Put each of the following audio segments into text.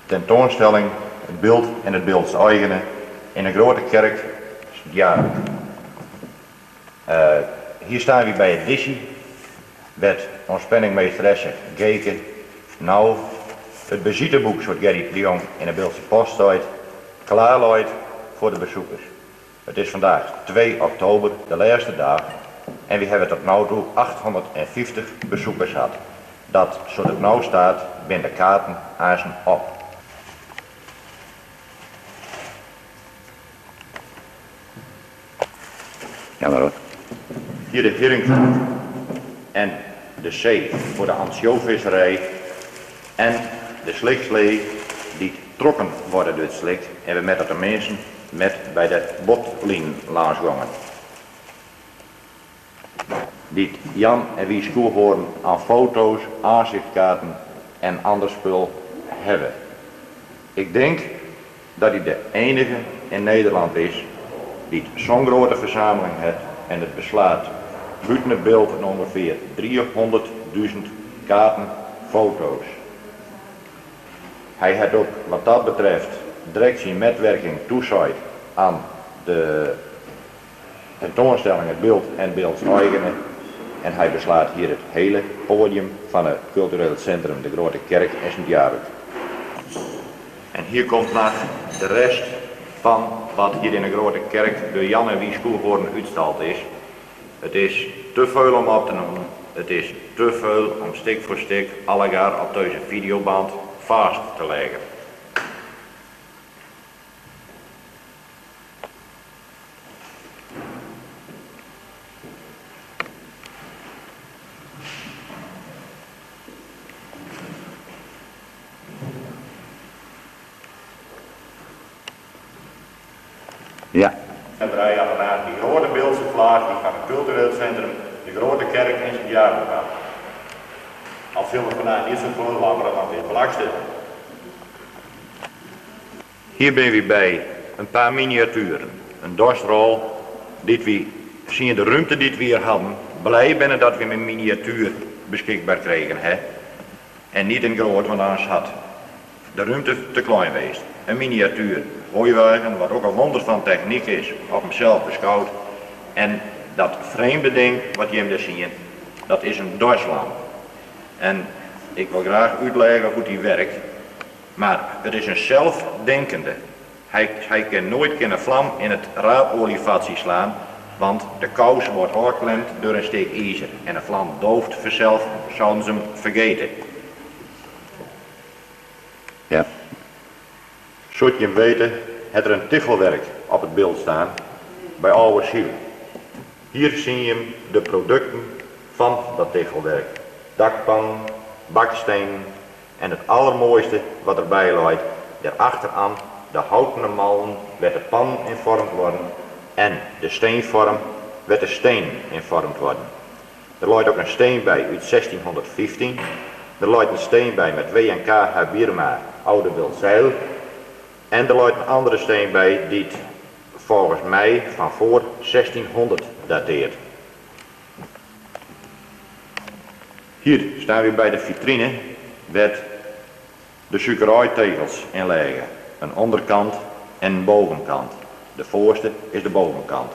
Tentoonstelling Het Beeld en het Beeldseigene in de Grote Kerk, ja. Hier staan we bij het dissie, werd ons penningmeesteresse Geke. Nou, het bezietenboek zoals Gerry de Jong in de Beeldse Post staat, klaarlooit voor de bezoekers. Het is vandaag 2 oktober, de laatste dag, en we hebben tot nu toe 850 bezoekers gehad. Dat, zoals het nou staat, binnen de kaarten aan zijn op. Ja, maar hoor. Hier de Heringvloed en de zee voor de ansjovisserij en de slikslee die trokken worden door het slik en we met dat de mensen met bij de botlijn langs gangen. Die Jan en wie schoolhoren aan foto's, aanzichtkaarten en ander spul hebben. Ik denk dat hij de enige in Nederland is die zo'n grote verzameling heeft en het beslaat buiten het beeld van ongeveer 300.000 kaarten, foto's. Hij heeft ook wat dat betreft direct zijn metwerking toezaaid aan de tentoonstelling Het Beeld en Beeldseigene en hij beslaat hier het hele podium van het cultureel centrum de Grote Kerk en Sint-Jabek. En hier komt nog de rest van wat hier in de Grote Kerk door Jan en wie schoolhoren uitgestald is. Het is te veel om op te noemen. Het is te veel om stuk voor stuk allegaar op deze videoband vast te leggen. Ja. En draai je vandaag die grote beeldse vlag die van het cultureel centrum de Grote Kerk in Sint-Jabek gaat. Al veel vandaag niet zo veel langer dan weer vlakste. Hier ben we bij een paar miniaturen, een dorsrol, dit we zien de ruimte die we hier hadden, blij binnen dat we een miniatuur beschikbaar kregen, hè? En niet in groot, want anders had de ruimte te klein geweest. Een miniatuur hooiwagen, wat ook een wonder van techniek is, op hemzelf beschouwd. En dat vreemde ding wat je hem daar ziet, dat is een dorslamp. En ik wil graag uitleggen hoe die werkt, maar het is een zelfdenkende. Hij kan nooit een vlam in het raadolievat slaan, want de kous wordt oorklemd door een steek ijzer. En de vlam dooft vanzelf, zouden ze hem vergeten. Ja. Zodat je hem weten, heeft er een tichelwerk op het beeld staan, bij oude ziel. Hier zie je de producten van dat tichelwerk. Dakpan, baksteen en het allermooiste wat erbij loopt, daarachteraan de houten mallen werd de pan in vormd worden en de steenvorm werd de steen in vormd worden. Er loopt ook een steen bij uit 1615, er loopt een steen bij met W&K Habirma, oude Beeldzeil. En er loopt een andere steen bij die het volgens mij van voor 1600 dateert. Hier staan we bij de vitrine met de suikerijtegels in liggen. Een onderkant en een bovenkant. De voorste is de bovenkant.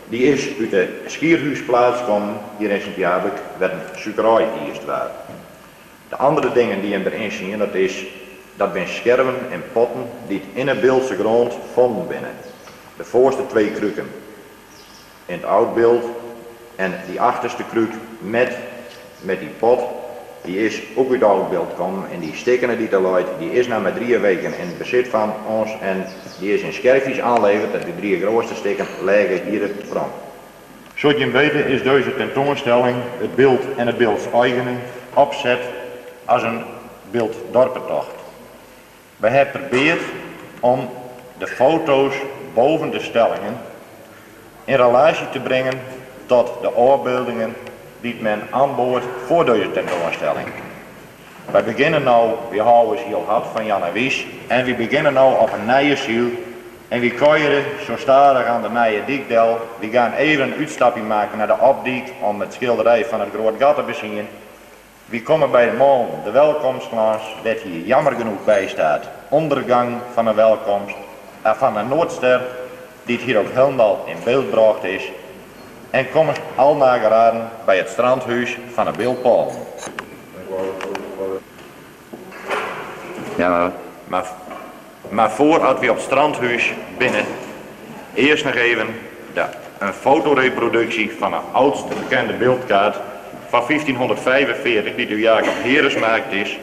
Die is uit de Schierhuisplaats gekomen hier in Sint-Jabek, werd een suikerij eerst waar. De andere dingen die hem erin zien, dat zijn scherven en potten die het in het beeldse grond vonden binnen. De voorste 2 kruken in het oud beeld en die achterste kruk met die pot, die is ook uit het oud beeld gekomen en die stikken die er loopt, die is nou met 3 weken in het bezit van ons en die is in scherfjes aanleverd dat de 3 grootste stikken liggen hier het front. Zoals je hem weet is deze tentoonstelling Het Beeld en het Beeldseigene opzet als een beelddorpentocht. Wij hebben geprobeerd om de foto's boven de stellingen in relatie te brengen tot de afbeeldingen die men aanboort voor deze tentoonstelling. Wij beginnen nou, we houden ziel had van Jan en Wies en we beginnen nou op een nieuwe ziel En we kuieren zo stadig aan de nieuwe dikdel. We gaan even een uitstapje maken naar de opdiek om het schilderij van het groot gat te bezien. We komen bij de man, de welkomstglans, dat hier jammer genoeg bij staat. Ondergang van een welkomst, van een Noordster, die hier ook helemaal in beeld gebracht is. En komen al naar geraden bij het strandhuis van een Bilpaal. Ja, Maar voordat we op het strandhuis binnen, eerst nog even een fotoreproductie van een oudste bekende beeldkaart van 1545 die door Jacob Heres gemaakt is.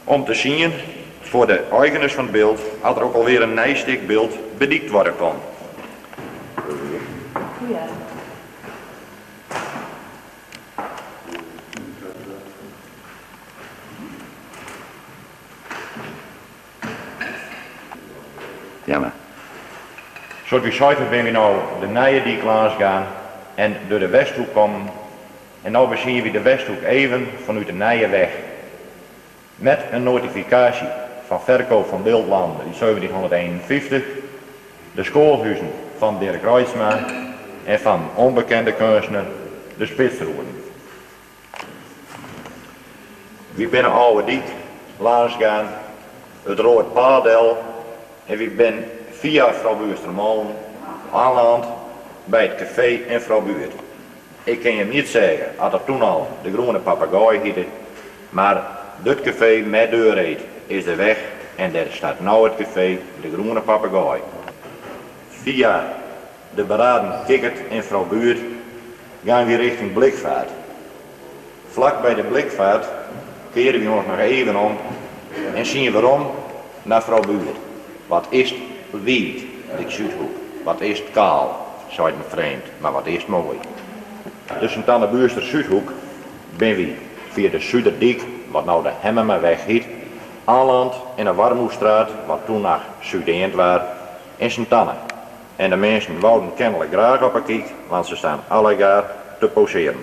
Om te zien voor de eigenaars van het beeld had er ook alweer een nijstik beeld bediekt worden kon. jammer. Zoals we zeiden ben we nou de nieuwe die langs gaan en door de Westhoek komen. En nu zien we de Westhoek even vanuit de nieuwe weg. Met een notificatie van verkoop van beeldlanden in 1751. De schoolhuizen van Dirk Reitsma en van onbekende kunstenaar de Spitsroeren. We binnen Oude Diek langs gaan, het Rood Paardel. En ik ben via vrouw Buurstermolen aanland bij het café en vrouw Buurt. Ik kan je niet zeggen, had er toen al de Groene Papegaai heette, maar dit café met deurreed is de weg en daar staat nou het café de Groene Papegaai. Via de beraden Kikkert en vrouw Buurt gaan we richting Blikvaart. Vlak bij de Blikvaart keren we ons nog even om en zien we om naar vrouw Buurt. Wat is het wijd, de Zuidhoek? Wat is het kaal? Zei het me vreemd, maar wat is het mooi. Dus in Tannebuurster Zuidhoek ben we via de Zuiderdiek, wat nou de Hemmermaweg heet, aanland in een Warmoestraat, wat toen nog Zuid-Eend was, in Sint-Tanne. En de mensen wouden kennelijk graag op een kiek, want ze staan allegaar te poseren.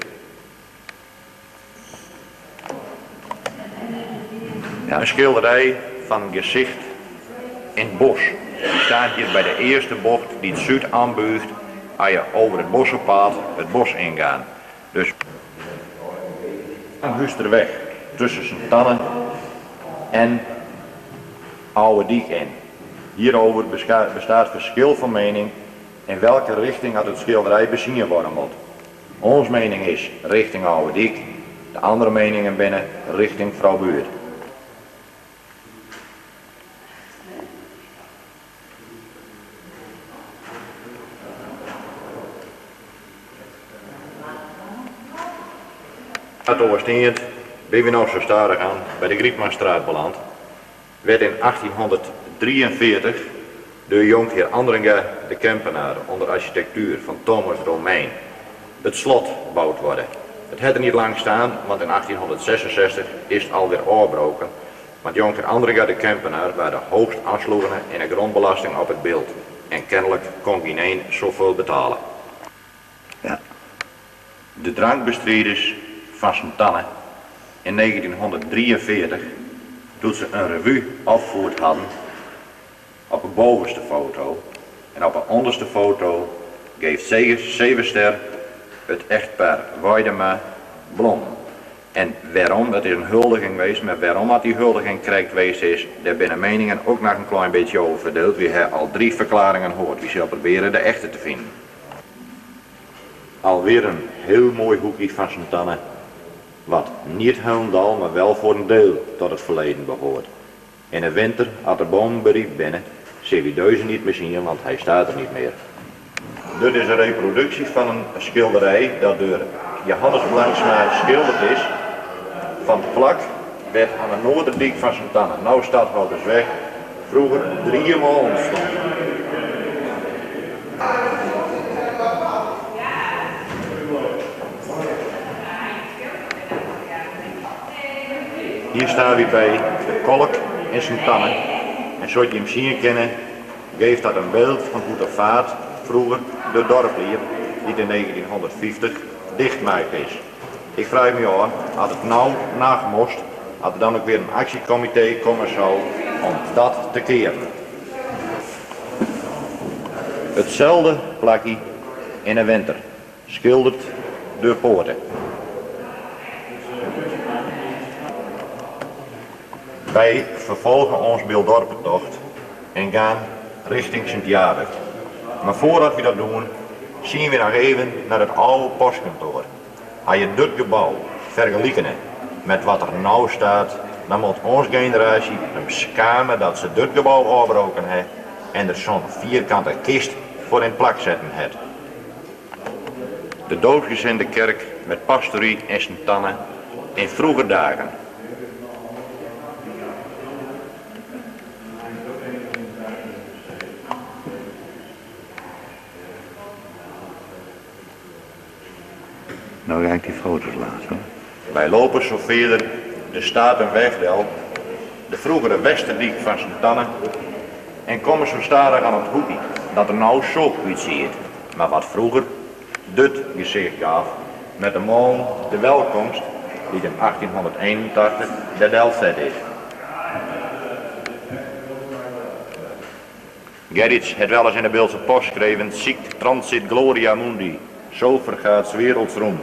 Ja. Een schilderij van een gezicht in het bos. Die staat hier bij de eerste bocht die het zuid aanbuigt, als je over het bossenpad het bos ingaan. Dus een Huisterweg tussen Sint-Tanne en Oude Diek in. Hierover bestaat verschil van mening in welke richting had het schilderij bezien worden moet. Ons mening is richting Oude Diek, de andere meningen binnen richting vrouw Buurt. Het oversteend ben we nou zo stadig aan bij de Griekmanstraat beland. Werd in 1843 door jonkheer Andringa de Kempenaar onder architectuur van Thomas Romein het slot gebouwd worden. Het had er niet lang staan, want in 1866 is het alweer afgebroken. Want jonkheer Andringa de Kempenaar waren de hoogst aansloegende in de grondbelasting op het beeld. En kennelijk kon geen zoveel betalen. Ja. De drankbestrijders van Sint-Tanne in 1943, toen ze een revue afgevoerd hadden, op een bovenste foto en op een onderste foto geeft Zevenster het echtpaar Weidema Blom. En waarom, het is een huldiging geweest, maar waarom dat die huldiging correct geweest is, daar binnen meningen ook nog een klein beetje over verdeeld. We hebben al 3 verklaringen gehoord, we zullen proberen de echte te vinden. Alweer een heel mooi hoekje van Sint-Tanne, wat niet helemaal, maar wel voor een deel tot het verleden behoort. In de winter, als de boom beriep binnen, zien we deze niet meer zien, want hij staat er niet meer. Dit is een reproductie van een schilderij dat door Johannes Blanksma geschilderd is. Van het vlak werd aan de Noorderdiek van Sint-Tanne, nou Stadhoudersweg, vroeger 3 molen stond. Hier staan we bij de Kolk in Sint-Tanne en zoals je hem zien kennen, geeft dat een beeld van hoe de vaart vroeger de dorplier, die in 1950 dichtgemaakt is. Ik vraag me af, als het nou nagemost, had er dan ook weer een actiecomité komen zou om dat te keren. Hetzelfde plakje in de winter, schilderd door poorten. Wij vervolgen ons Beeldorpentocht en gaan richting Sint-Jabek. Maar voordat we dat doen, zien we nog even naar het oude postkantoor. Als je dit gebouw vergelijken met wat er nou staat, dan moet onze generatie hem schamen dat ze dit gebouw afgebroken hebben en er zo'n vierkante kist voor in plak zetten heeft. De doodgezinde kerk met pastorie en Sint-Anne in vroege dagen. Nou ga ik die foto's laten hoor. Wij lopen zo verder de Statenwegdel, de vroegere Westerdiek van Sint-Anne en komen zo stadig aan het hoekje dat er nou zo uitziet, maar wat vroeger dit gezicht gaf met de man de welkomst die in 1881 de Delft is. Gerrits had wel eens in de Beeldse Post geschreven, sic transit gloria mundi, zo vergaat 's werelds roem.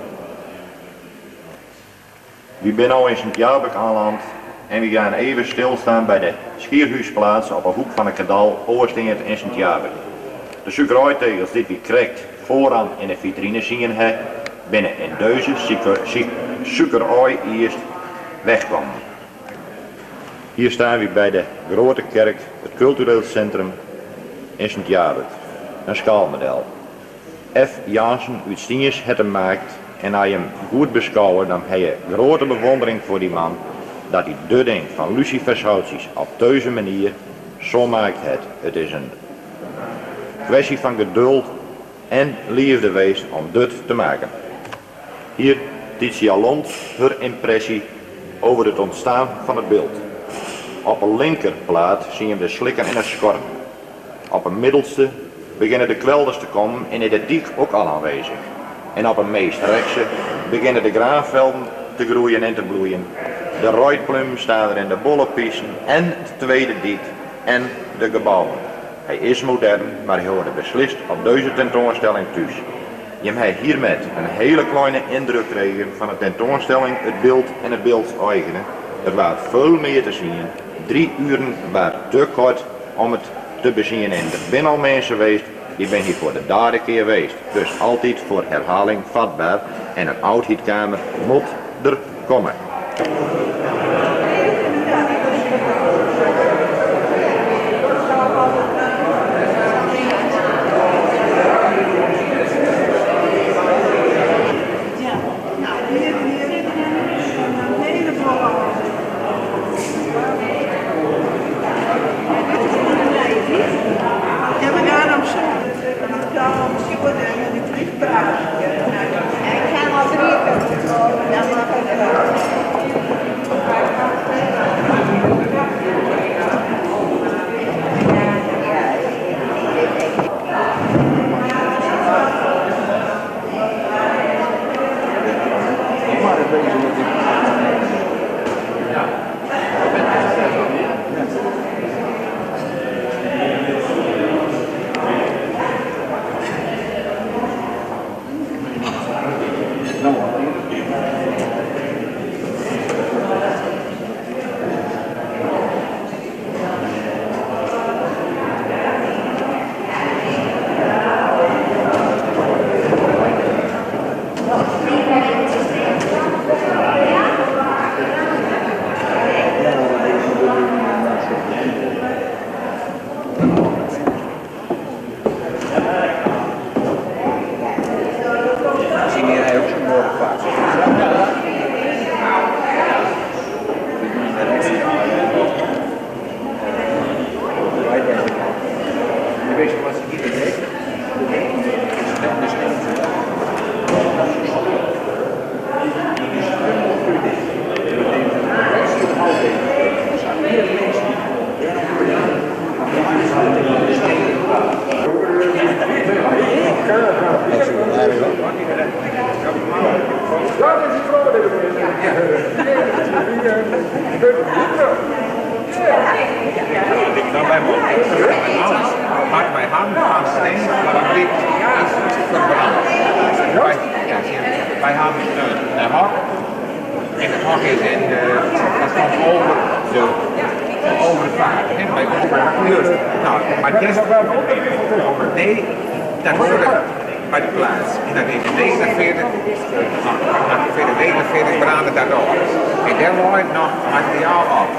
We zijn nu in Sint-Jabek aanland en we gaan even stilstaan bij de schierhuisplaats op de hoek van het kanaal Oostinget en Sint-Jabek. De suikeruittegels die we krijgt vooraan in de vitrine zien he, binnen in deze suikerui eerst wegkomen. Hier staan we bij de grote kerk, het cultureel centrum in Sint-Jabek, een schaalmodel. F. Jansen uit Stienjes het hem maakt en als je hem goed beschouwt, dan heb je grote bewondering voor die man dat hij de ding van lucifershoutjes op deze manier zo maakt het. Het is een kwestie van geduld en liefde geweest om dit te maken. Hier Titia Lont haar impressie over het ontstaan van het beeld. Op een linkerplaat zie je de slikken en het schorm. Op een middelste beginnen de kwelders te komen en in de diek ook al aanwezig. En op een meest rechtse beginnen de graanvelden te groeien en te bloeien. De rooiplum staan er in de bollepiesen en de tweede diek en de gebouwen. Hij is modern, maar hij hoorde beslist op deze tentoonstelling thuis. Je hebt hiermee een hele kleine indruk gekregen van de tentoonstelling, het beeld en het beeld eigene. Er was veel meer te zien. 3 uren waren te kort om het te bezien en er zijn al mensen geweest die ben hier voor de derde keer geweest. Dus altijd voor herhaling vatbaar en een oudheidkamer moet er komen. Maak mij aan van steen fabriek is verbrand. Wij hebben een hok. En het hok is dat komt over de vaart. Bij ons. Nou, maar dit is nee, dat hoort bij de plaats. En dat is 49, 49 branden daarop. En daar wordt nog materiaal op.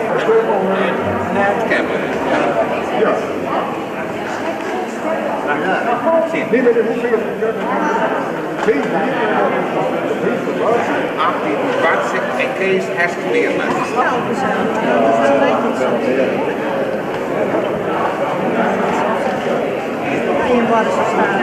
Net kennen. Ja. Nee, maar dat hoeft niet. 18 Bartse en Kees Heskemeerman. In Bartse staan.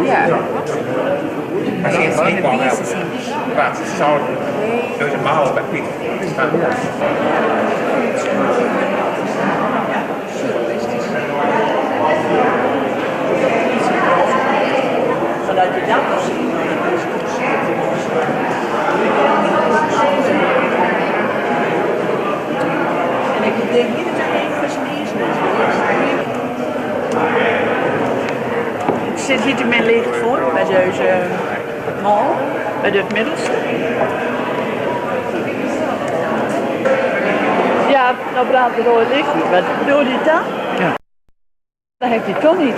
Ja. Als je het niet kan helpen, wat zou dus een maal bij Piet staan. Vanuit de dak zien. En ik denk niet dat er even is. Ik zit hier te mijn licht voor, bij deze mal, bij het middelste. Ja, nou brandt het rode licht niet. Wat bedoel je dan? Ja. Dat heeft hij toch niet.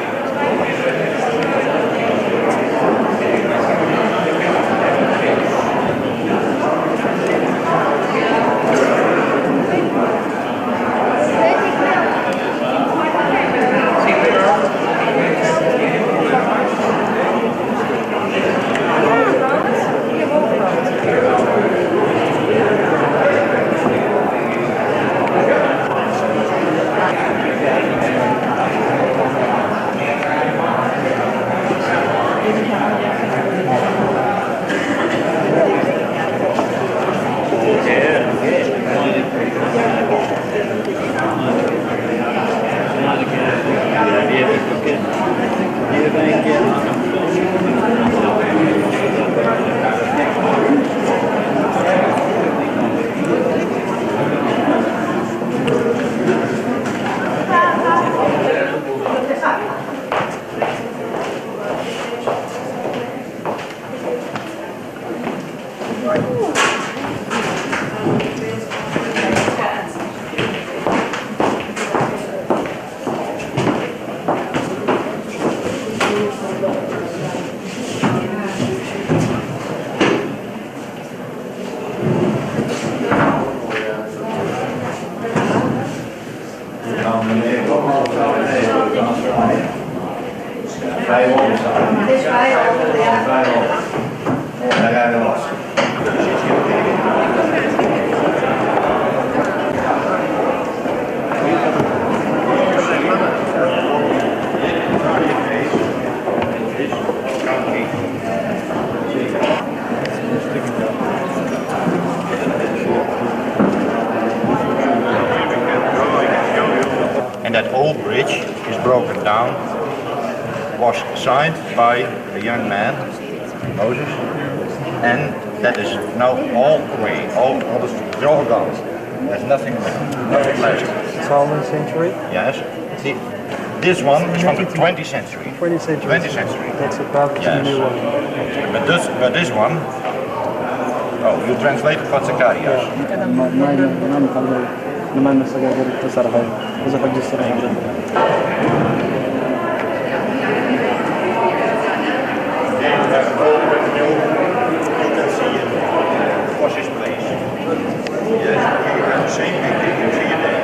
And that old bridge is broken down, was signed by a young man, Moses, and that is now all away, all is all gone. There's nothing left. 12th century? Yes. This one is from the 20th century. 20th century. 20th century. That's about the Yes. new one. But this one, oh, you translated for Zacharias. Was his place. Yes, you have the same thing, you see it there.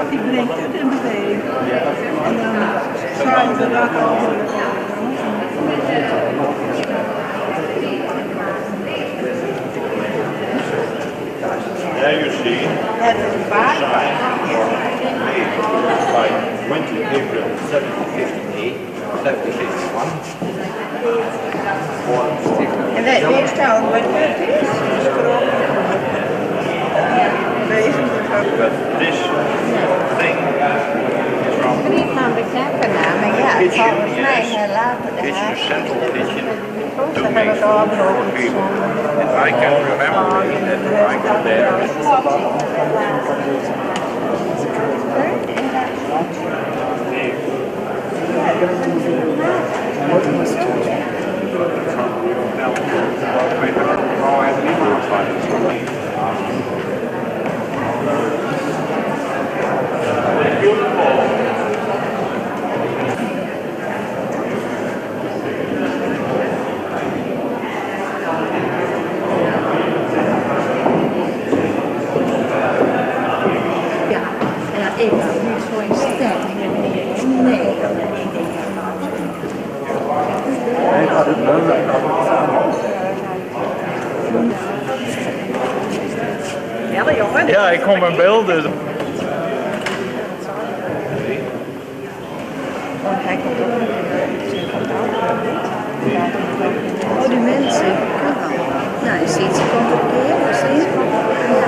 Die brengt het in beweging. En dan schuift de rak over. There you see, Het is waar. by 20 April 1758, 1761. En deze stel wat het is. Wezen But this thing is from Niet van de kerkenaar, maar ja, kitchen, volgens mij yes. heel later de Kitchen, huis. central kitchen, to hebben make we het al food for people. And I can remember that I got there. Ja, ik was niet zo in sterk. Nee. Ja, jongen. Ja, ik kom in beeld dus. Oh, die mensen. Nou, je ziet ze komt een keer, zie je? Ja.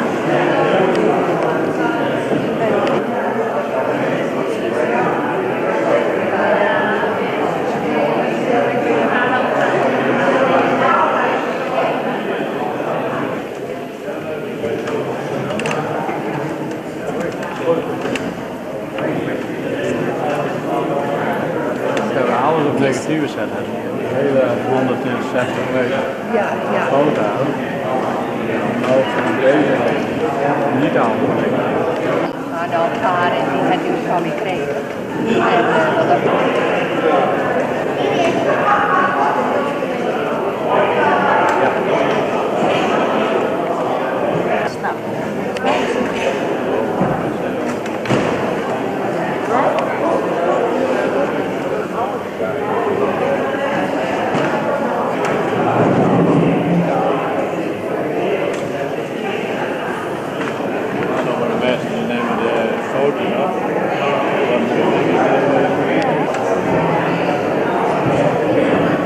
Dat we alles op negatieve zetten. Hele 160 meter Ja, ja. foto. Nou, van deze niet aan. Maar de altaar en die had u van me gekregen. En dat snap. Dan worden de mensen die nemen de foto af. Dan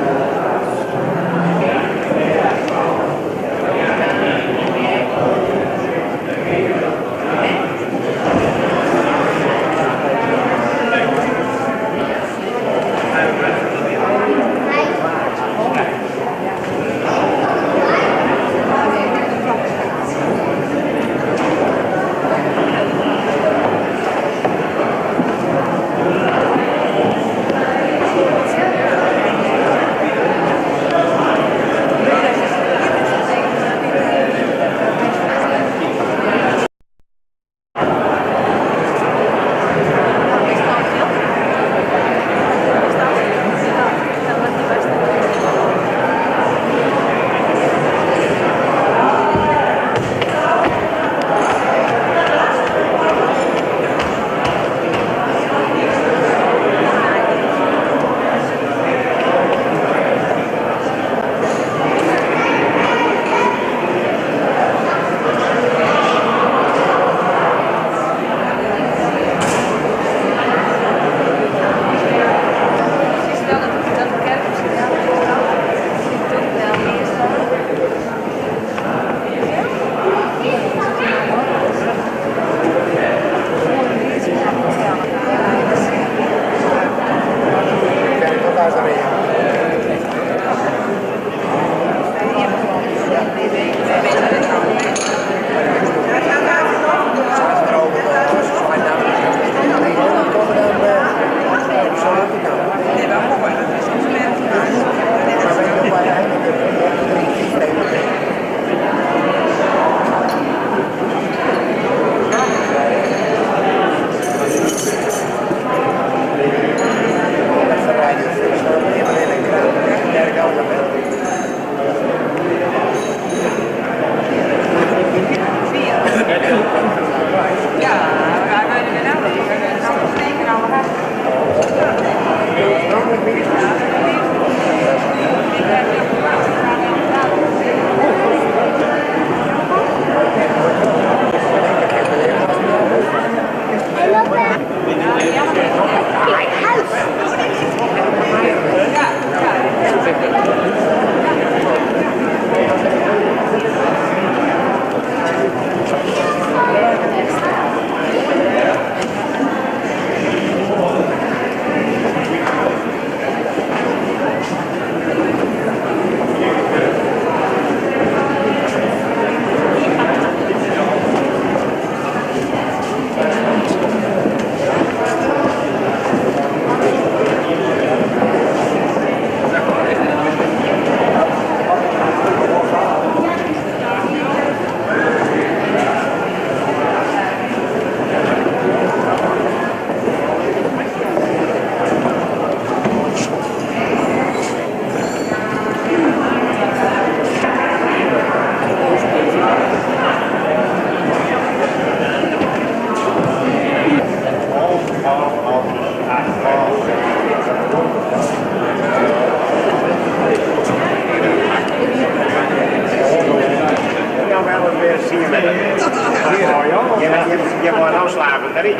Je moet nou slapen erin.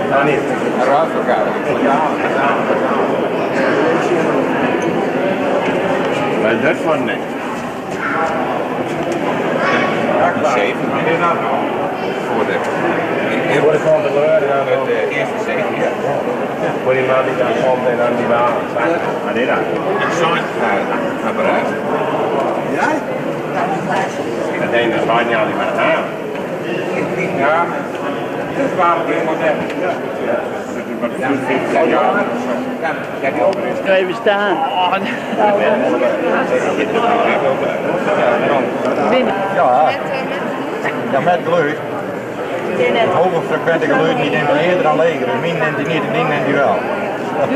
Nou niet. Wat is dat voor een? 7. Voor de controleur dan het eerste 7. Voor die man die dan komt en dan die baan. Maar dit dan. Zo'n apparaat. Ja? Dat denk ik dat niet altijd maar aan. Ja, dat is waar het modern. Even staan. Oh, binnen. Ja, met geluid. Hoge frequente geluid niet in eerder dan leger. Dus min neemt hij niet en ding neemt hij wel. Dat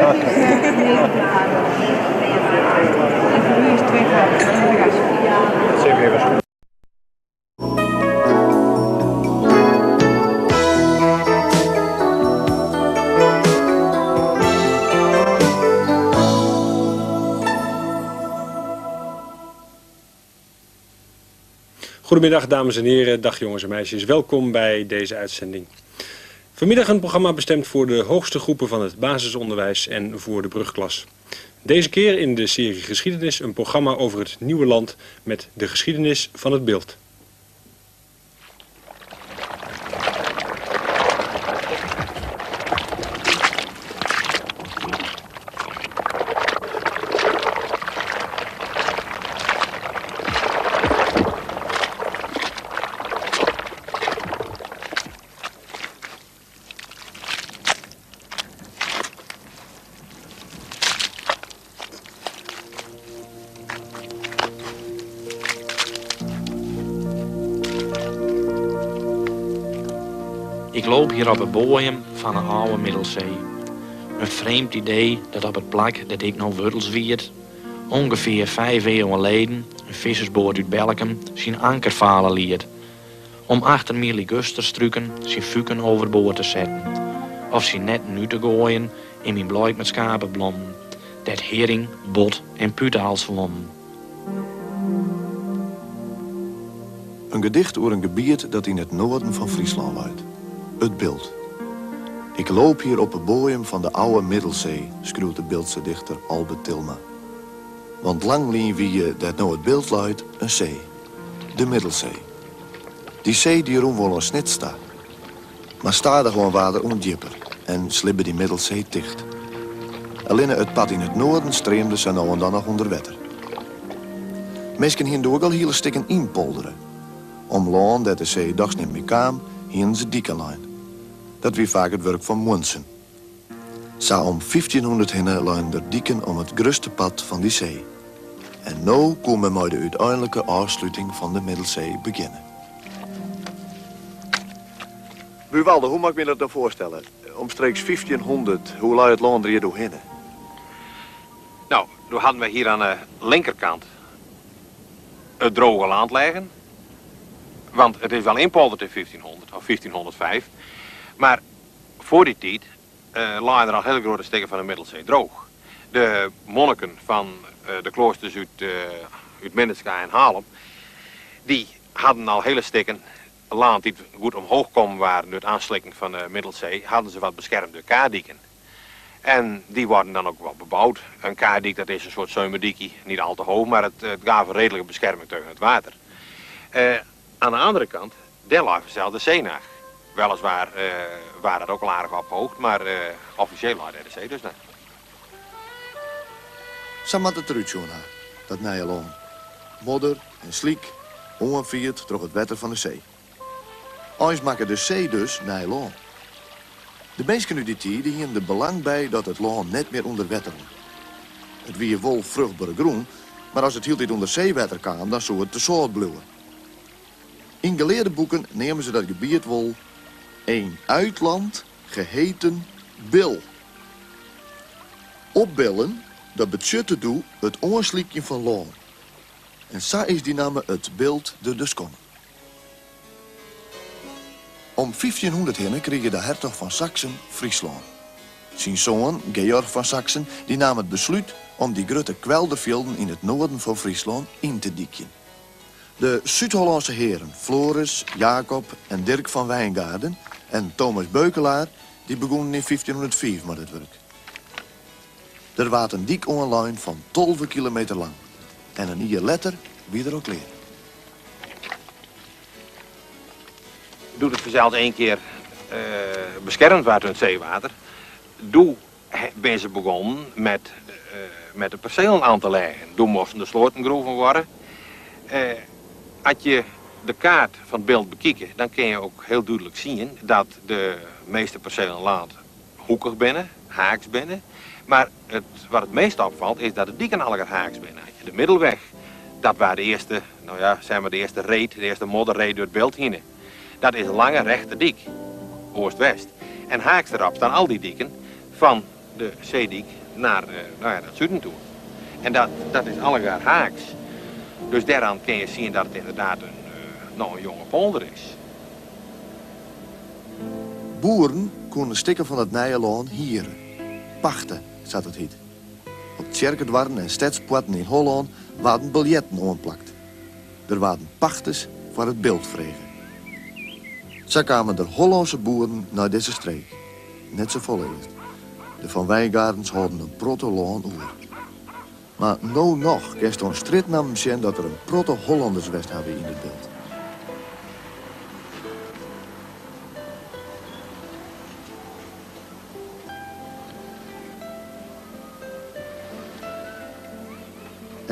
zie je weer. Goedemiddag dames en heren, dag jongens en meisjes, welkom bij deze uitzending. Vanmiddag een programma bestemd voor de hoogste groepen van het basisonderwijs en voor de brugklas. Deze keer in de serie Geschiedenis een programma over het nieuwe land met de geschiedenis van het beeld. Ik loop hier op het bodem van een oude Middelzee. Een vreemd idee dat op het plak dat ik nou wortels wierd, ongeveer 5 eeuwen geleden een vissersboot uit Belgium zijn ankerfalen liet. Om achter meer ligusterstruiken zijn fuken overboord te zetten. Of zijn netten uit te gooien in mijn bloed met schapenblommen. Dat hering, bot en putenhals zwommen. Een gedicht over een gebied dat in het noorden van Friesland luidt. Het beeld. Ik loop hier op het bodem van de oude Middelzee, schreeuwt de Beeldse dichter Albert Tilma. Want lang lien wie je dat nou het beeld luidt, een zee. De Middelzee. Die zee die erom wel een snit staat. Maar staat er gewoon water ondieper en slibben die Middelzee dicht. Alleen het pad in het noorden streemde ze nou en dan nog onder water. Mensen hier ook al hele stikken inpolderen. Om loon dat de zee dags niet meer kwam, hingen ze diekenlijn. Dat wie vaak het werk van mensen. Zo om 1500 hinnen lijn er dieken om het grootste pad van die zee. En nu komen we met de uiteindelijke afsluiting van de Middelzee beginnen. Buwalde, hoe mag ik me dat nou voorstellen? Omstreeks 1500, hoe laat het land er hier doorheen? Nou, nu hadden we hier aan de linkerkant het droge land liggen. Want het is wel inpolderd in 1500 of 1505. Maar voor die tijd lagen er al hele grote stukken van de Middelzee droog. De monniken van de kloosters uit Minneska en Haarlem, die hadden al hele stukken land die goed omhoog komen waren door het aanslikken van de Middelzee, hadden ze wat beschermde kaardieken. En die worden dan ook wel bebouwd. Een kaardiek, dat is een soort zomerdiekje, niet al te hoog, maar het gaf een redelijke bescherming tegen het water. Aan de andere kant, daar lag de Zeenaag. Weliswaar waren dat ook al aardig opgehoogd, maar officieel lag de zee dus niet. Samat het eruit, Jona, dat Nijloon. Modder en sliek, ongeveerd door het water van de zee. Eens maken de zee dus Nijloon. De mensen uit die tijd hadden er belang bij dat het land net meer onder water was. Het wie wel vruchtbaar groen, maar als het heel niet onder zeewater kwam, dan zou het te zout bloeien. In geleerde boeken nemen ze dat gebied wel een uitland geheten Bil. Opbillen, dat betekent doe het oorsliekje van land. En zo is die naam het beeld de dus komen. Om 1500 heen kreeg de hertog van Saxen Friesland. Zijn zoon, Georg van Saxen, die nam het besluit om die grote kweldervelden in het noorden van Friesland in te dikken. De Zuid-Hollandse heren Floris, Jacob en Dirk van Wijngaarden en Thomas Beukelaar die begonnen in 1505 met het werk. Er waard een dik online van 12 kilometer lang. En een jaar later wie er ook leer. Doet het vanzelfs 1 keer beschermd werd in het zeewater. Toen ben ze begonnen met de percelen aan te leggen. Toen moesten de sloten groeven worden. Als je de kaart van het beeld bekijkt, dan kun je ook heel duidelijk zien dat de meeste percelen land hoekig binnen, haaks binnen. Maar wat het meest opvalt is dat de dieken allegaar haaks binnen. De middelweg, dat waren de eerste, nou ja, zeg maar de eerste reet, de eerste modderreet door het beeld heen. Dat is een lange rechte dik, oost-west. En haaks erop staan al die dieken van de zeedik naar het zuiden toe. En dat is allegaar haaks. Dus daaraan kun je zien dat het inderdaad een jonge polder is. Boeren konden stikken van het Nijelaan hieren. Pachten, zat het hiet. Op Tjerkedwarren en Stedspoorten in Holland waren biljetten aanplakt. Er waren pachters voor het beeld vregen. Zo kwamen de Hollandse boeren naar deze streek. Net zo vol is het. De Van Wijngaardens hadden een proto-laan oer. Maar nou nog kerst een strijdnaam zien dat er een proto-Hollanders west hebben in het beeld.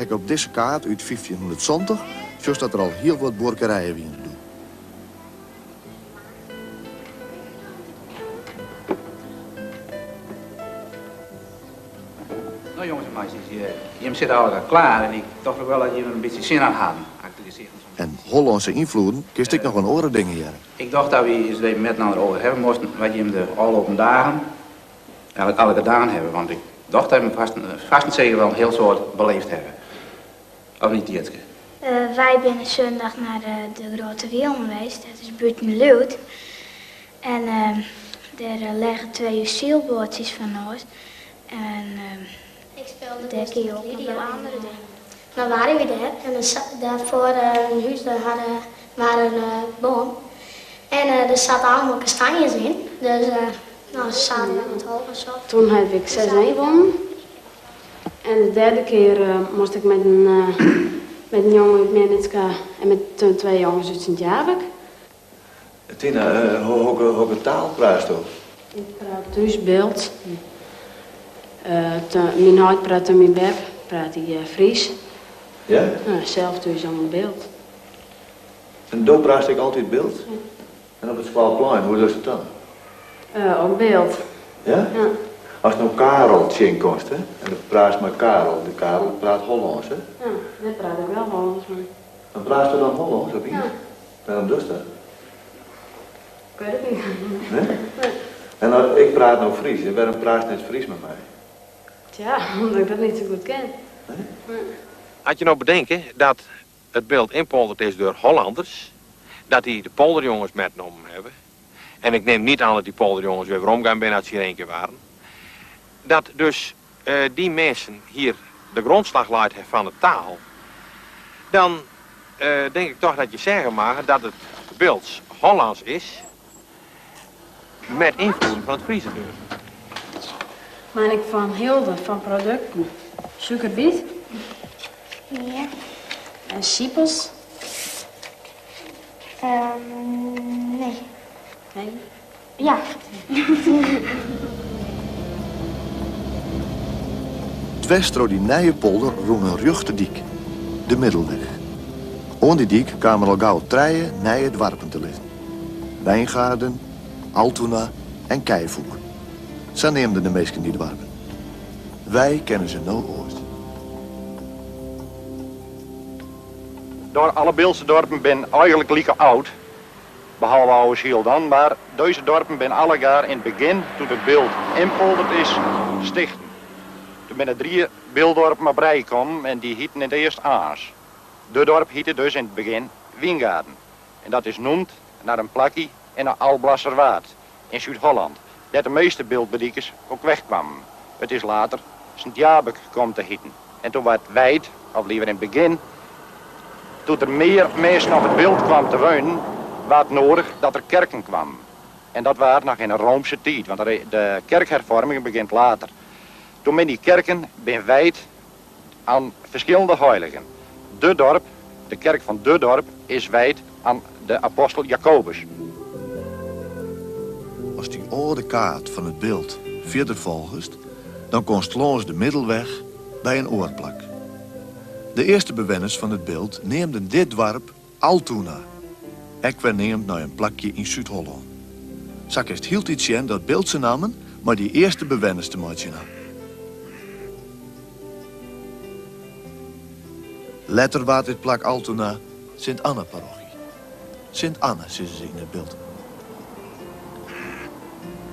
Ook op deze kaart uit 1520 zoals dat er al heel wat boerkerijen weer doen. Nou jongens en meisjes, je zit allemaal klaar en ik dacht ook wel dat je er een beetje zin aan hadden. En Hollandse invloeden kist ik nog een oren dingen hier. Ik dacht dat we eens even met elkaar over hebben moesten wat je hem de afgelopen dagen eigenlijk alle gedaan hebben. Want ik dacht dat we vast en zeker wel een heel soort beleefd hebben. Of niet, Jitske? Wij zijn zondag naar de Grote Wiel geweest. Dat is buiten Leeuwarden. En daar liggen 2 zielbootjes van ons. En ik speelde daar kun je ook nog wel andere dingen. Dan waren we daar en daarvoor een huis waren een boom. En er zaten allemaal kastanjes in. Dus ze zaten we met hoog en zo. Toen heb ik 6 gewonnen. En de derde keer moest ik met een jongen uit Menitska en met 2 jongens uit Sint-Jabek. Tina, welke taal praat je? Ik praat dus beeld. Mijn huid praat en mijn beb praat hij Fries. Ja? Zelf dus allemaal beeld. En daar praat ik altijd beeld? Ja. En op het Zwaalplein, hoe is het dan? Op beeld. Ja? Ja. Als nou Karel tjen kost, hè? En dan praat maar Karel. De Karel praat Hollands, hè? Ja, dat praat ik wel Hollands, maar... Dan praat je dan Hollands, of niet? Ja. Waarom doe je dat? Ik weet het niet. Nee? Nee. En nou, ik praat nou Fries, en waarom praat je net Fries met mij? Tja, omdat ik dat niet zo goed ken. Nee? Nee. Had je nou bedenken dat het beeld inpolderd is door Hollanders, dat die de polderjongens metgenomen hebben, en ik neem niet aan dat die polderjongens weer omgaan binnen als ze hier 1 keer waren, dat dus die mensen hier de grondslag laat hebben van de taal, dan denk ik toch dat je zeggen mag dat het beeld Hollands is met invloed van het Friese dus. Maar ik van Hilde van producten. Suikerbiet. Ja. En siepels. Nee. Nee? Ja. Dwestro die Nijepolder roen een ruchte diek. De Middelweg. Aan die diek kwamen al gauw 3 nije dwarpen te liggen. Wijngaarden, Altona en Keivoek. Zo neemden de meesten die dwarpen. Wij kennen ze nou ooit. Door alle Beeldse dorpen zijn eigenlijk lieke oud. Behalve oude Schiel dan, maar deze dorpen zijn allegaar in het begin, toen het beeld inpolderd is, stichten. Toen zijn er 3 beelddorpen maar bij gekomen en die hieten in het eerst Aas. De dorp hiette dus in het begin Wijngaarden. En dat is noemd naar een plakje in een Alblasserwaard in Zuid-Holland. Dat de meeste beeldbediekers ook wegkwamen. Het is later Sint-Jabek komt te hieten. En toen werd wijd, of liever in het begin, toen er meer mensen op het beeld kwam te wonen, was het nodig dat er kerken kwamen. En dat was nog in een Roomse tijd, want de kerkhervorming begint later. Toen men die kerken ben wijd aan verschillende heiligen. De kerk van De Dorp is wijd aan de apostel Jacobus. Als die oude kaart van het beeld verder volgt, dan komt langs de middelweg bij een oorplak. De eerste bewoners van het beeld neemden dit dorp Altona. Ik werd neemt naar een plakje in Zuid-Holland. Zak is hield iets in dat beeld ze namen, maar die eerste bewoners te maken nam. Later werd dit plak Altona Sint-Anna-parochie. Sint-Anna, zeggen ze in het beeld.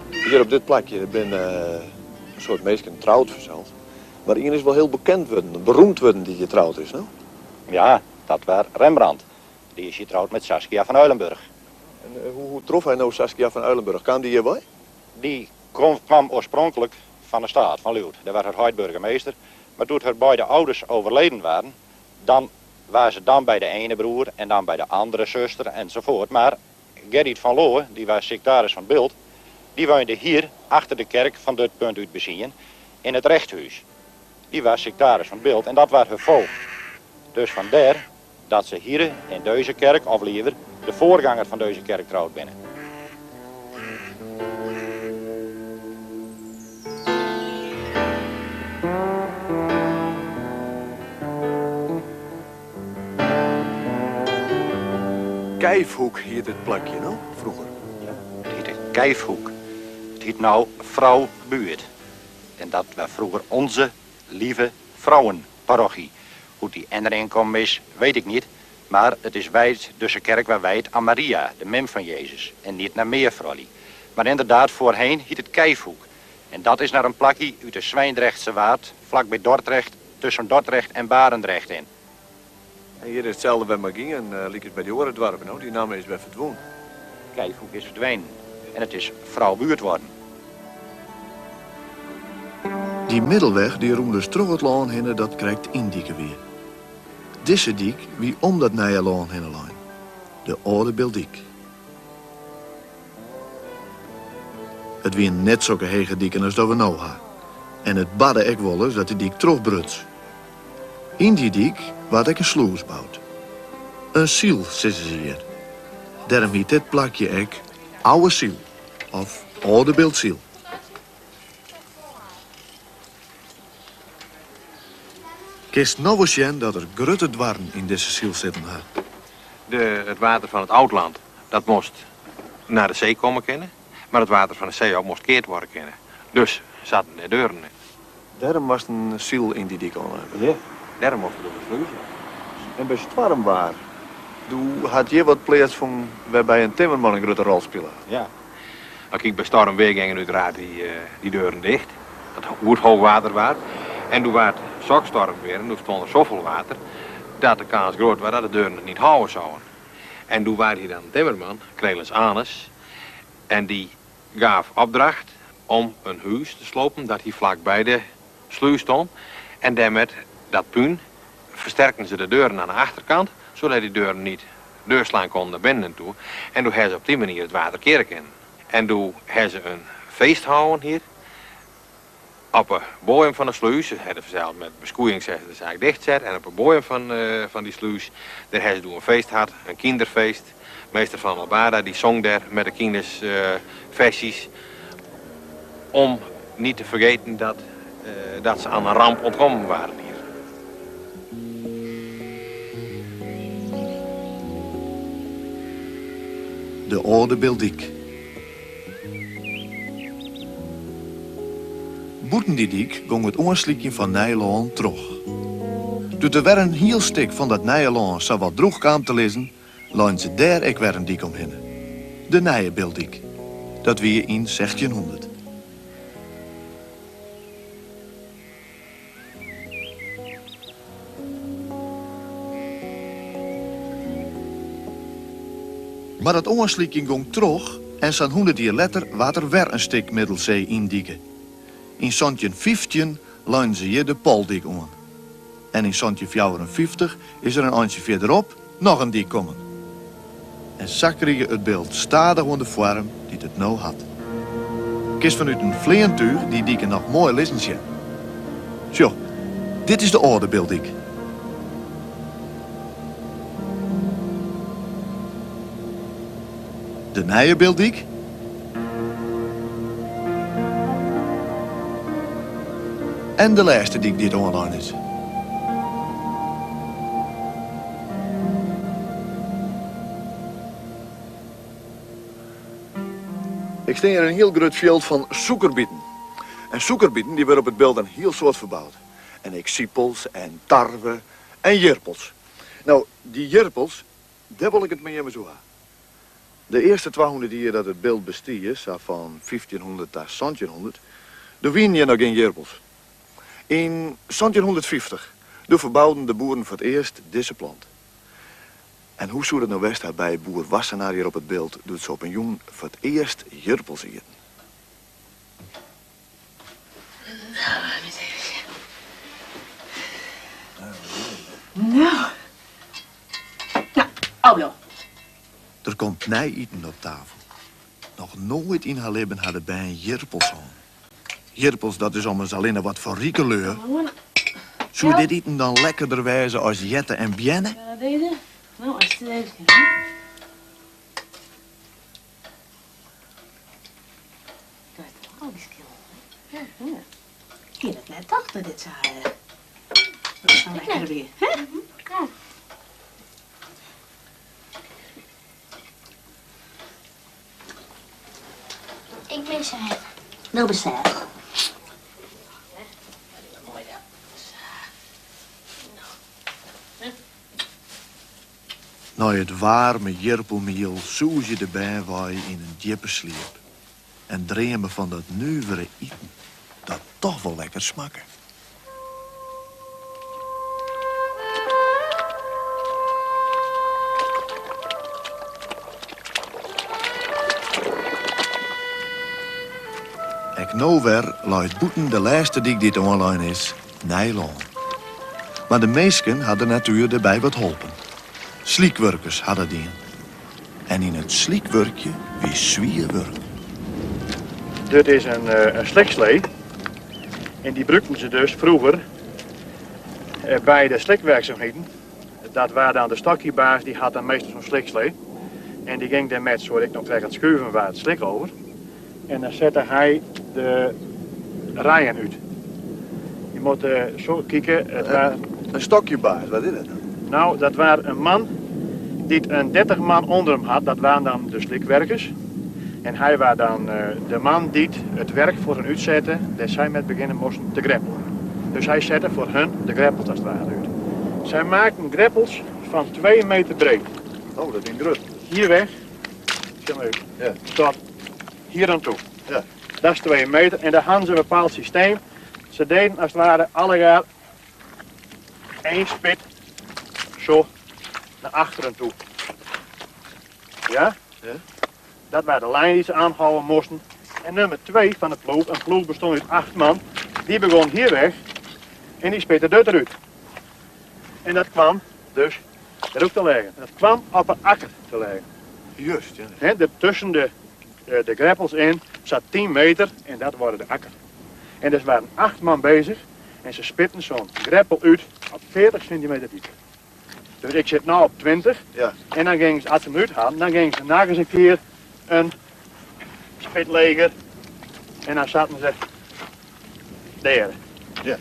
Hier op dit plakje ben een soort meisje getrouwd verzeld. Maar één is wel heel bekend worden, beroemd worden die getrouwd is, no? Ja, dat was Rembrandt. Die is getrouwd met Saskia van Uilenburg. En hoe trof hij nou Saskia van Uilenburg? Kwam die hierbij? Die kwam oorspronkelijk van de staat, van Leeuwarden. Daar was haar huidburgemeester. Maar toen haar beide ouders overleden waren, dan waren ze dan bij de ene broer en dan bij de andere zuster enzovoort. Maar Gerrit van Loo, die was secretaris van Beeld, die woonde hier achter de kerk van dit punt uit Bezien in het rechthuis. Die was secretaris van Beeld en dat was haar voogd. Dus vandaar dat ze hier in deze kerk, of liever de voorganger van deze kerk, trouwd binnen. Kijfhoek heet het plakje, no? Vroeger. Ja, het heette Kijfhoek. Het heet nou Vrouw Buurt. En dat was vroeger onze lieve vrouwenparochie. Hoe die erin komen is, weet ik niet. Maar het is wijd, dus de kerk waar wijd aan Maria, de mem van Jezus. En niet naar Meervrouwlie. Maar inderdaad, voorheen heet het Kijfhoek. En dat is naar een plakje uit de Zwijndrechtse Waard, vlakbij Dordrecht, tussen Dordrecht en Barendrecht in. En hier is hetzelfde bij Magie en liep het bij die Orendwarpen, no? Die naam is bij verdwenen. Kijfhoek is verdwenen. En het is Vrouw Buurt worden. Die middelweg die roem dus terug het laan heen, dat krijgt indieken weer. Deze diek wie om dat nieuwe laan heen lijn. De oude Beeldiek. Het wie net zulke hege dieken als dat we nou hebben. En het badde ik wel eens dat de diek terugbruts. In die diek werd ik een sluis bouwd. Een ziel, zeggen ze hier. Daarom heet dit plakje ik oude ziel. Of oude beeldziel. Kist nou eens zien dat er grote dwarren in deze ziel zitten had. Het water van het Oudland, dat moest naar de zee komen kennen. Maar het water van de zee ook moest keerd worden kennen. Dus zaten de deuren in. Daarom was een ziel in die dik al. Ja. Daarom mochten we besluiten. En bij Stwarm waar, had je wat plaats van waarbij een timmerman een grote rol speelde? Ja. Als ik bij storm weer ging, uiteraard die deuren dicht. Dat goed hoog water was. En toen was het zokstorm weer en toen stond er zoveel water dat de kans groot was dat de deuren het niet houden zouden. En toen was hier dan een timmerman, Krelens Anes, en die gaf opdracht om een huis te slopen dat hier vlakbij de sluis stond. En daarmee dat puin versterkten ze de deuren aan de achterkant, zodat die deuren niet deurslaan konden naar binnen toe. En toen hebben ze op die manier het water keren kunnen. En toen hebben ze een feest gehouden hier. Op een bodem van de sluis, ze hadden verzeild met beschoeiing, ze eigenlijk dichtzet. En op een bodem van die sluis, daar hebben ze een feest gehad, een kinderfeest. Meester van Albada, die zong daar met de kinders versies. Om niet te vergeten dat ze aan een ramp ontkomen waren hier. De oude Beeldiek. Boeten die diek ging het oorslikje van Nijlaan terug. Toen er weer een heel stuk van dat Nijlaan zo wat droeg kwam te lezen, laan ze daar ik weer een diek omheen. De nieuwe Beeldiek. Dat weer in 1600. Maar dat oorslikje ging terug en zo'n 100 jaar later was er weer een stuk Middelzee indieken. In 1515 lijnen ze hier de Poldik aan. En in 1554 is er een eindje verderop Nog een dik komen. En zak kreeg het beeld stadig onder de vorm die het nou had. Kist vanuit een vleentuig die dieke nog mooi lezen zien. Zo, dit is de oude beeldijk. De nieuwe beeldijk. En de laatste die dit online is. Ik sta hier in een heel groot veld van suikerbieten. En suikerbieten die worden op het beeld een heel soort verbouwd. En ik siepels en tarwe en jerpels. Nou, die jerpels, daar wil ik het met je zo aan. De eerste 200 jaar dat het beeld bestier is, van 1500 tot 1700, toen wien je nog geen jerpels. In 1750, toen verbouwden de boeren voor het eerst deze plant. En hoe zou het nou best bij boer Wassenaar hier op het beeld, doet ze op een jong voor het eerst jerpels eten. Nou. Nou, Allo. Er komt nij eten op tafel. Nog nooit in haar leven hadden bij een jerpels aan. Jerpels, dat is om alleen wat voor rieke leur. Zou dit eten dan lekkerder wijzen als Jette en Bienne? Ja, deze? Nou, als het even kan. Dat is toch al die skill. Ja. Je hebt net dacht dat dit zou... Dat is dan lekker weer. Hè? Ja. Ik mis het. Nou, besef. Nou, het warme jerpelmeel zoes je erbij waar je in een diepe sliep. En dreamen van dat nuivere eten, dat toch wel lekker smaken. Ik nou weer luidt boeten de laatste die dit online is, nylon. Maar de meesten hadden natuurlijk erbij wat holpen. Sliekwerkers hadden die. En in het sliekwerkje wie zwierwerk. Dit is een slikslee. En die gebruikten ze dus vroeger bij de slikwerkzaamheden. Dat waren dan de stokjebaas, die had dan meestal zo'n slikslee. En die ging dan met, zoals ik nog zeg, het schuiven waar het slik over. En dan zette hij de rijen uit. Je moet zo kijken. Een stokjebaas, wat is dat dan? Nou, dat was een man die een 30 man onder hem had. Dat waren dan de slikwerkers. En hij was dan de man die het werk voor hen uitzette, dat zij met beginnen moesten te greppelen. Dus hij zette voor hen de greppels als het ware uit. Zij maakten greppels van 2 meter breed. Oh, dat is groot. Hier weg, zeg maar even, ja. Tot hier aan toe. Ja. Dat is 2 meter en daar hadden ze een bepaald systeem. Ze deden als het ware alle jaar 1 spit zo naar achteren toe. Ja? Ja. Dat waren de lijnen die ze aanhouden moesten. En nummer 2 van de ploeg, een ploeg bestond uit 8 man, die begon hier weg en die spitte dit eruit. En dat kwam dus erop te liggen. Dat kwam op een akker te liggen. Juist, ja. He, tussen de greppels in zat 10 meter en dat waren de akker. En dus waren 8 man bezig en ze spitten zo'n greppel uit op 40 centimeter diep. Dus ik zit nu op 20 ja. En dan gingen ze, als ze hem uit hadden, dan gingen ze nog eens een keer een spitleger en dan zaten ze daar. Ja.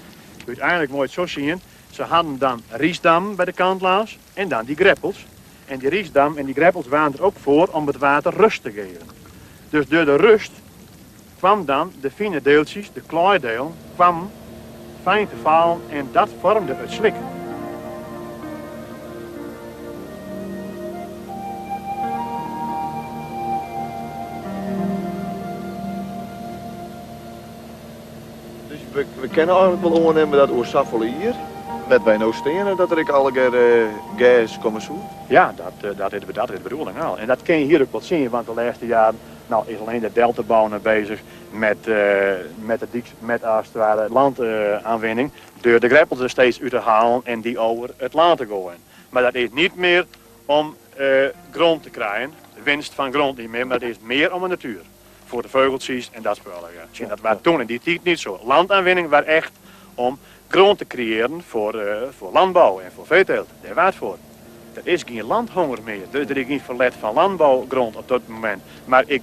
Uiteindelijk moet je het zo zien, ze hadden dan riesdam bij de kant langs en dan die greppels. En die riesdam en die greppels waren er ook voor om het water rust te geven. Dus door de rust kwam dan de fine deeltjes, de klaaideel, kwam fijn te vallen en dat vormde het slik. Dus we kunnen eigenlijk wel ondernemen dat Oersafel hier, met bij nou stenen, dat er ik alle keer gas komen zoeken. Ja, dat is de bedoeling al. En dat kun je hier ook wel zien, want de laatste jaren is alleen de deltabouw bezig met als het ware landaanwinning. Door de greppels er steeds uit te halen en die over het land te gooien. Maar dat is niet meer om grond te krijgen. De winst van grond niet meer, maar het is meer om de natuur. Voor de vogeltjes en dat spullen. Ja. Dat was toen in die tijd niet zo. Landaanwinning was echt om grond te creëren voor landbouw en voor veeteelt. Daar was het voor. Er is geen landhonger meer. Dus er is geen verlet van landbouwgrond op dat moment. Maar ik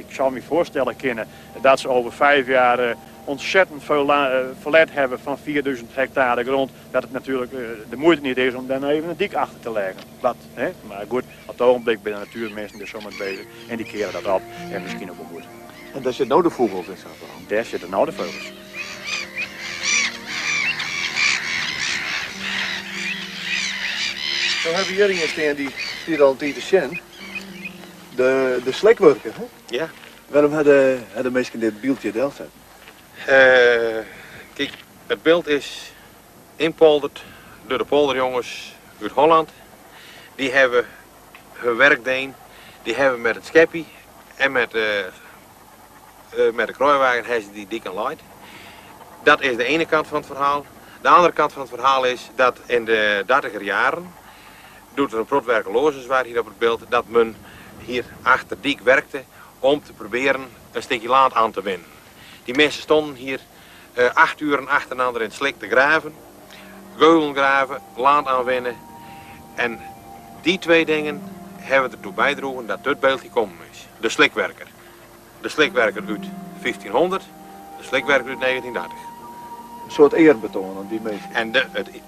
zou me voorstellen kunnen dat ze over 5 jaar ontzettend veel verlet hebben van 4000 hectare grond. Dat het natuurlijk de moeite niet is om daar nou even een dik achter te leggen. Dat, hè? Maar goed, op het ogenblik ben de natuurmensen er zo mee bezig. En die keren dat op. En misschien ook wel goed. En daar zitten nou de vogels in zo'n verhaal? Daar zitten nou de vogels. Dan hebben we hier iemand staan die al een zien. De slekwerker, hè? Ja. Waarom hadden mensen dit beeldje deel zetten? Kijk, het beeld is inpolderd door de polderjongens uit Holland. Die hebben hun werk gedaan. Die hebben met het scheppie en met de kruiwagen hebben ze die dikke light. Dat is de ene kant van het verhaal. De andere kant van het verhaal is dat in de 30er jaren, doet er een prot werkelozen waar hier op het beeld, dat men hier achter dik werkte om te proberen een stukje land aan te winnen. Die mensen stonden hier 8 uur achter elkaar in het slik te graven, geulen graven, land aanwinnen. En die 2 dingen hebben ertoe bijgedragen dat dit beeld gekomen is. De slikwerker. De slikwerker uit 1500, de slikwerker uit 1930. Een soort eerbetoon aan die mensen. En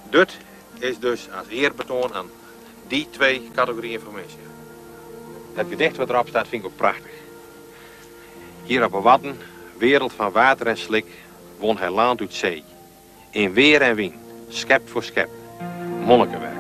dit is dus als eerbetoon aan die 2 categorieën van mensen. Het gedicht wat erop staat vind ik ook prachtig. Hier op een watten, wereld van water en slik, won hij land uit zee. In weer en wind, schep voor schep, monnikenwerk.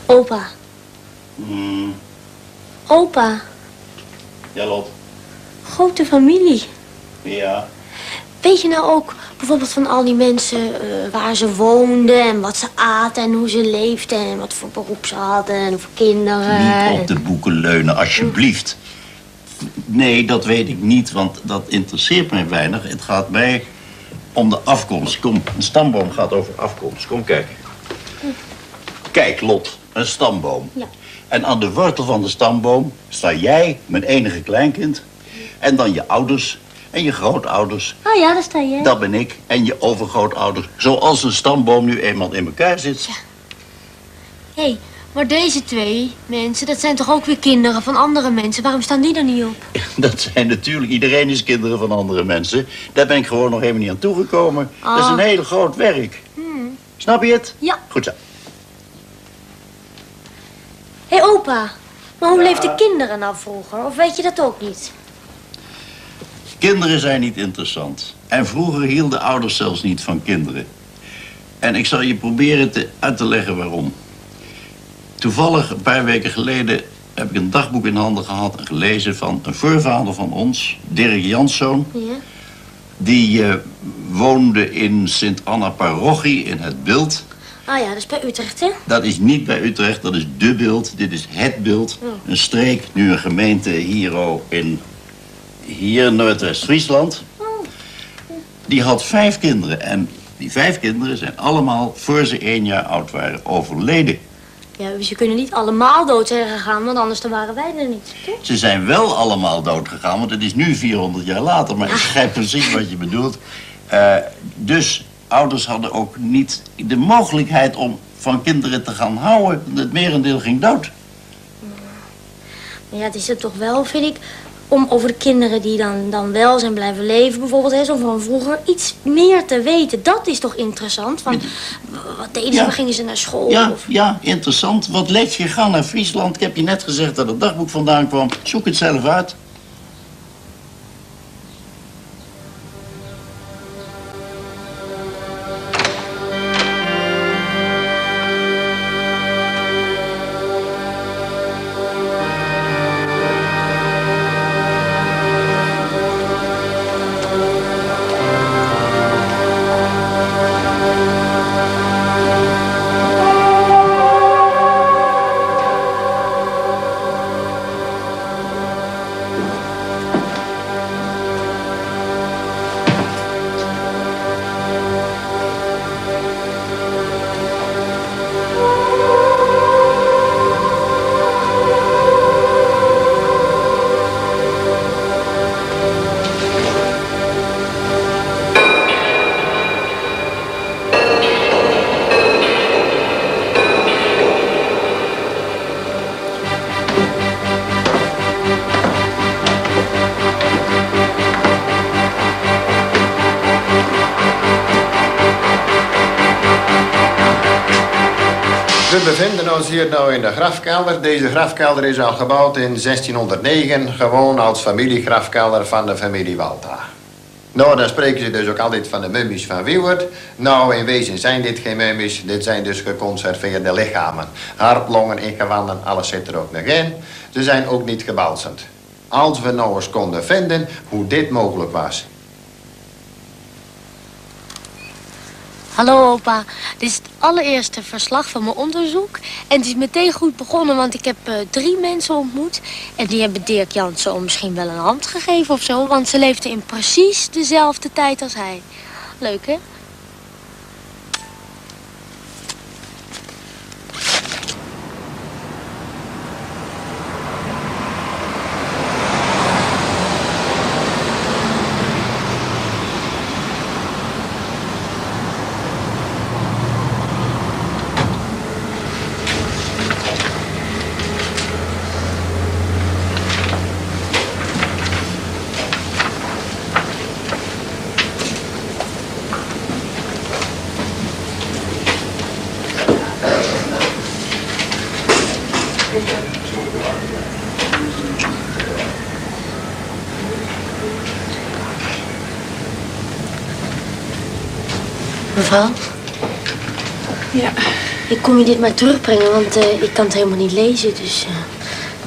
Opa. Opa. Ja, Lot. Grote familie. Ja. Weet je nou ook bijvoorbeeld van al die mensen waar ze woonden en wat ze aten en hoe ze leefden en wat voor beroep ze hadden en hoeveel kinderen? Niet op de boeken leunen, alsjeblieft. Nee, dat weet ik niet, want dat interesseert mij weinig. Het gaat mij om de afkomst. Kom, een stamboom gaat over afkomst. Kom kijken. Kijk, Lot, een stamboom. Ja. En aan de wortel van de stamboom sta jij, mijn enige kleinkind. En dan je ouders en je grootouders. Oh ja, daar sta je. Dat ben ik en je overgrootouders. Zoals een stamboom nu eenmaal in elkaar zit. Ja. Hé, maar deze 2 mensen, dat zijn toch ook weer kinderen van andere mensen? Waarom staan die er niet op? Dat zijn natuurlijk, iedereen is kinderen van andere mensen. Daar ben ik gewoon nog helemaal niet aan toegekomen. Dat is een heel groot werk. Snap je het? Ja. Goed zo. Hé, opa, maar hoe leefden kinderen nou vroeger? Of weet je dat ook niet? Kinderen zijn niet interessant. En vroeger hielden ouders zelfs niet van kinderen. En ik zal je proberen uit te leggen waarom. Toevallig, een paar weken geleden, heb ik een dagboek in handen gehad en gelezen van een voorvader van ons, Dirk Janszoon. Ja. Die woonde in Sint-Anna-parochie in Het Bild. Ah ja, dat is bij Utrecht, hè? Dat is niet bij Utrecht, dat is de Bild. Dit is Het Bild. Oh. Een streek, nu een gemeente hier in Noordwest-Friesland. Die had 5 kinderen. En die 5 kinderen zijn allemaal, voor ze 1 jaar oud waren, overleden. Ja, dus je kunnen niet allemaal dood zijn gegaan, want anders dan waren wij er niet, toch? Ze zijn wel allemaal dood gegaan, want het is nu 400 jaar later. Maar ik begrijp precies wat je bedoelt. Dus ouders hadden ook niet de mogelijkheid om van kinderen te gaan houden. Het merendeel ging dood. Maar ja, het is er toch wel, vind ik, om over de kinderen die dan wel zijn blijven leven bijvoorbeeld, hè, zo van vroeger, iets meer te weten. Dat is toch interessant? Van, wat deden ze? Gingen ze naar school? Ja, of... ja, interessant. Wat let je? Ga naar Friesland. Ik heb je net gezegd dat het dagboek vandaan kwam. Zoek het zelf uit. We bevinden ons hier nou in de grafkelder. Deze grafkelder is al gebouwd in 1609, gewoon als familiegrafkelder van de familie Walta. Nou, dan spreken ze dus ook altijd van de mummies van Wiewert. Nou, in wezen zijn dit geen mummies, dit zijn dus geconserveerde lichamen. Hart, longen, ingewanden, alles zit er ook nog in. Ze zijn ook niet gebalsemd. Als we nou eens konden vinden hoe dit mogelijk was. Hallo opa, dit is het allereerste verslag van mijn onderzoek. En het is meteen goed begonnen, want ik heb 3 mensen ontmoet. En die hebben Dirk Jansen misschien wel een hand gegeven of zo. Want ze leefden in precies dezelfde tijd als hij. Leuk, hè? Mevrouw? Ja. Ik kom je dit maar terugbrengen, want ik kan het helemaal niet lezen, dus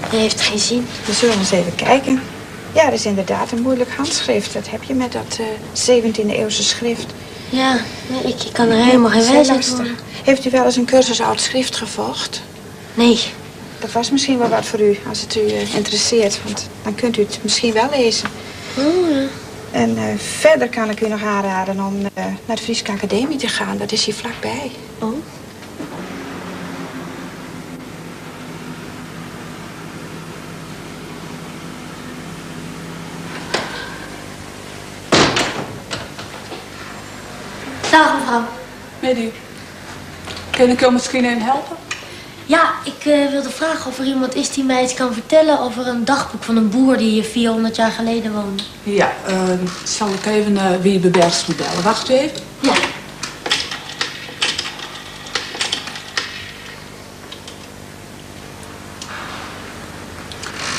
hij heeft geen zin. We zullen eens even kijken. Ja, dat is inderdaad een moeilijk handschrift. Dat heb je met dat 17e-eeuwse schrift. Ja, ik kan er helemaal geen wijsheid van. Heeft u wel eens een cursus oud schrift gevolgd? Nee. Dat was misschien wel wat voor u, als het u interesseert. Want dan kunt u het misschien wel lezen. Oh, ja. En verder kan ik u nog aanraden om naar de Friese Academie te gaan. Dat is hier vlakbij. Oh. Dag mevrouw. Met u. Kan ik u misschien even helpen? Ja, ik wilde vragen of er iemand is die mij iets kan vertellen over een dagboek van een boer die hier 400 jaar geleden woonde. Ja, zal ik even Wiebe Bergsma bellen. Wacht u even. Ja.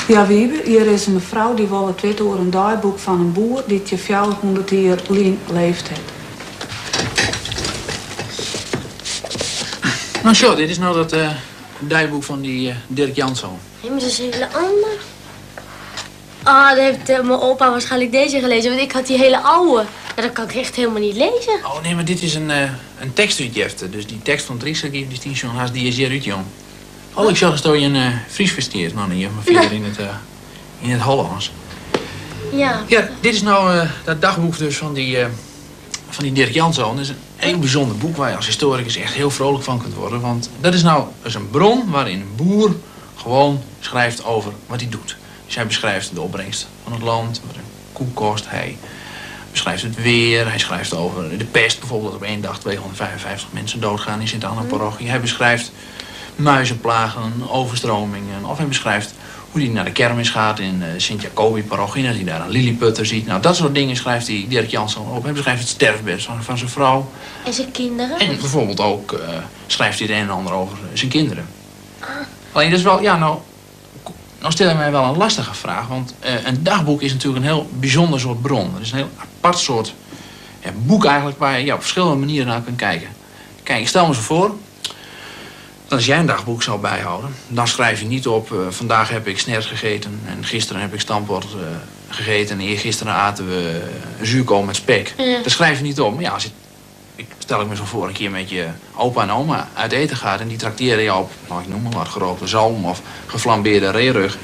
Ja, Wiebe, hier is een mevrouw die wil het weten over een dagboek van een boer die het 400 jaar lang leeft heeft. Nou, zo, dit is nou dat dagboek van die Dirk Jansen. Ja, maar dat is een hele ander. Ah, dan heeft mijn opa waarschijnlijk deze gelezen, want ik had die hele oude. Ja, dat kan ik echt helemaal niet lezen. Oh nee, maar dit is een tekstuitjefte. Dus die tekst van Dries, die is zo'n haast die is hier uit, jong. Oh, ik zag dat je een Fries versteert, nou niet, maar verder in het Hollands. Ja. Ja, dit is nou dat dagboek dus van die Dirk Jansen. Dat is een heel bijzonder boek waar je als historicus echt heel vrolijk van kunt worden. Want dat is nou dus een bron waarin een boer gewoon schrijft over wat hij doet. Dus hij beschrijft de opbrengst van het land, wat een koe kost. Hij beschrijft het weer, hij schrijft over de pest bijvoorbeeld. Dat op 1 dag 255 mensen doodgaan in Sint-Anna-parochie. Hij beschrijft muizenplagen, overstromingen. Of hij beschrijft Hoe hij naar de kermis gaat in Sint-Jacobi-parochie, dat hij daar een lilliputter ziet. Nou, dat soort dingen schrijft hij Dirk Janszoon op. Hij beschrijft het sterfbed van zijn vrouw. En zijn kinderen? En bijvoorbeeld ook schrijft hij het een en ander over zijn kinderen. Alleen dat is wel, ja, nou stel je mij wel een lastige vraag. Want een dagboek is natuurlijk een heel bijzonder soort bron. Het is een heel apart soort boek eigenlijk waar je op verschillende manieren naar kunt kijken. Kijk, ik stel me zo voor dat als jij een dagboek zou bijhouden, dan schrijf je niet op, vandaag heb ik snert gegeten en gisteren heb ik stampot gegeten en eergisteren aten we zuurkool met spek. Ja. Dat schrijf je niet op. Maar ja, ik stel me zo voor een keer met je opa en oma uit eten gaat en die trakteren je op, nou ik noem maar wat, gerookte zalm of geflambeerde reerug.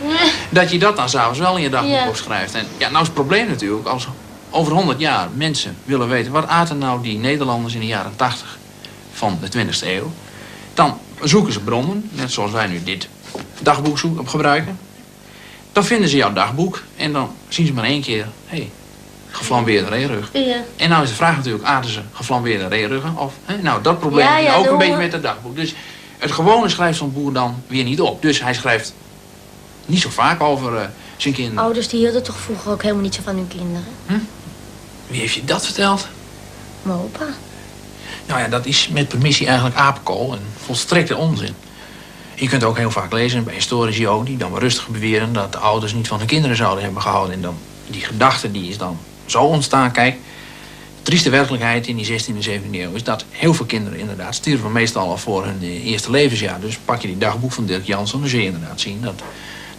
Dat je dat dan s'avonds wel in je dagboek opschrijft. En ja, nou is het probleem natuurlijk, als over 100 jaar mensen willen weten wat aten nou die Nederlanders in de jaren 80 van de 20e eeuw, dan zoeken ze bronnen, net zoals wij nu dit dagboek gebruiken. Dan vinden ze jouw dagboek en dan zien ze maar één keer, hé, geflambeerde reerug. Ja. En nou is de vraag natuurlijk, aten ze geflambeerde reeruggen? Of, nou, dat probleem heb je ook een beetje met het dagboek. Dus het gewone schrijft zo'n boer dan weer niet op. Dus hij schrijft niet zo vaak over zijn kinderen. Ouders die hielden toch vroeger ook helemaal niet zo van hun kinderen? Wie heeft je dat verteld? Mijn opa. Nou ja, dat is met permissie eigenlijk apenkool en volstrekte onzin. Je kunt ook heel vaak lezen bij historici ook, die dan maar rustig beweren dat de ouders niet van hun kinderen zouden hebben gehouden. En dan, die gedachte die is dan zo ontstaan. Kijk, de trieste werkelijkheid in die 16e en 17e eeuw is dat heel veel kinderen inderdaad stierven meestal al voor hun eerste levensjaar. Dus pak je die dagboek van Dirk Janszoon, dan zul je inderdaad zien dat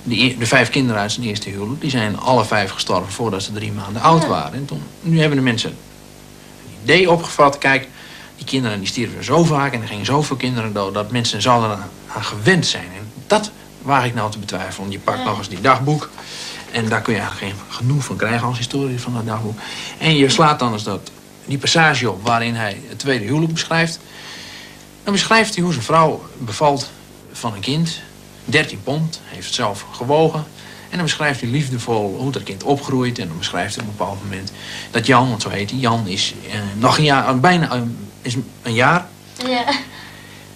de 5 kinderen uit zijn eerste huwelijk, die zijn alle 5 gestorven voordat ze 3 maanden oud waren. En nu hebben de mensen een idee opgevat, kijk, die kinderen die stierven zo vaak en er gingen zoveel kinderen dood dat mensen zouden aan gewend zijn. En dat waag ik nou te betwijfelen. Je pakt nog eens die dagboek en daar kun je eigenlijk geen genoeg van krijgen als historie van dat dagboek. En je slaat dan eens die passage op waarin hij het tweede huwelijk beschrijft. Dan beschrijft hij hoe zijn vrouw bevalt van een kind, 13 pond, heeft het zelf gewogen. En dan beschrijft hij liefdevol hoe dat kind opgroeit. En dan beschrijft hij op een bepaald moment dat Jan, want zo heet hij, Jan is nog een jaar, bijna is een jaar. Ja.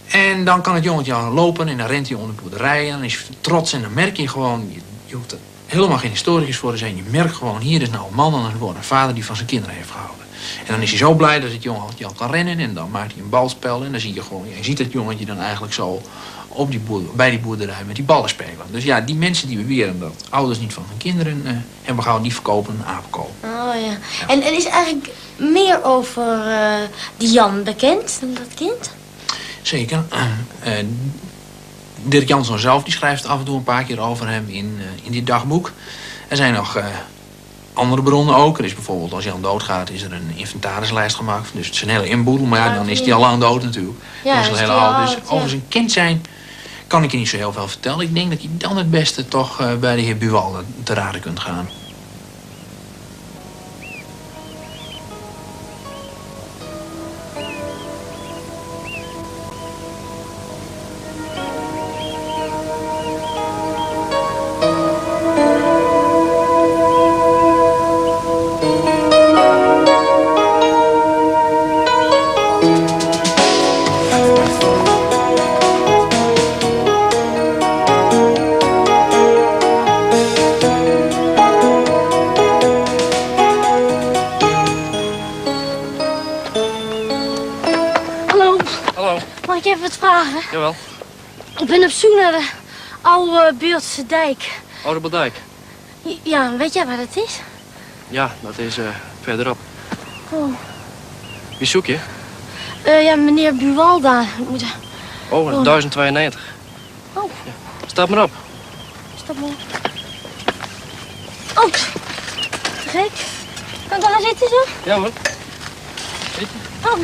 En dan kan het jongetje al lopen en dan rent hij onder de boerderij. En dan is hij trots en dan merk je gewoon, je hoeft er helemaal geen historicus voor te zijn. Je merkt gewoon, hier is nou een man aan het worden, een vader die van zijn kinderen heeft gehouden. En dan is hij zo blij dat het jongetje al kan rennen en dan maakt hij een balspel. En dan zie je gewoon, je ziet het jongetje dan eigenlijk zo op bij die boerderij met die ballen spelen. Dus ja, die mensen die beweren dat ouders niet van hun kinderen hebben gehouden, die verkopen een apenkool. Oh ja. En is eigenlijk meer over die Jan bekend dan dat kind? Zeker. Dirk Janszoon zelf die schrijft af en toe een paar keer over hem in dit dagboek. Er zijn nog andere bronnen ook. Er is bijvoorbeeld, als Jan doodgaat, is er een inventarislijst gemaakt. Dus het is een hele inboedel, maar ja, dan is hij al lang dood natuurlijk. Ja, dan is is heel die oud. al Dus oud, over ja. zijn kind zijn kan ik je niet zo heel veel vertellen. Ik denk dat je dan het beste toch bij de heer Buwalda te raden kunt gaan. Mag ik even wat vragen? Jawel. Ik ben op zoek naar de oude Beeldse dijk. Oude Beldijk. Ja, weet jij waar dat is? Ja, dat is verderop. Oh. Wie zoek je? Ja, meneer Buwalda. Oh, dat is 1092. Oh. Ja. Stap maar op. Stap maar op. Oh, te gek. Kan ik daar gaan zitten zo? Ja hoor. Oh.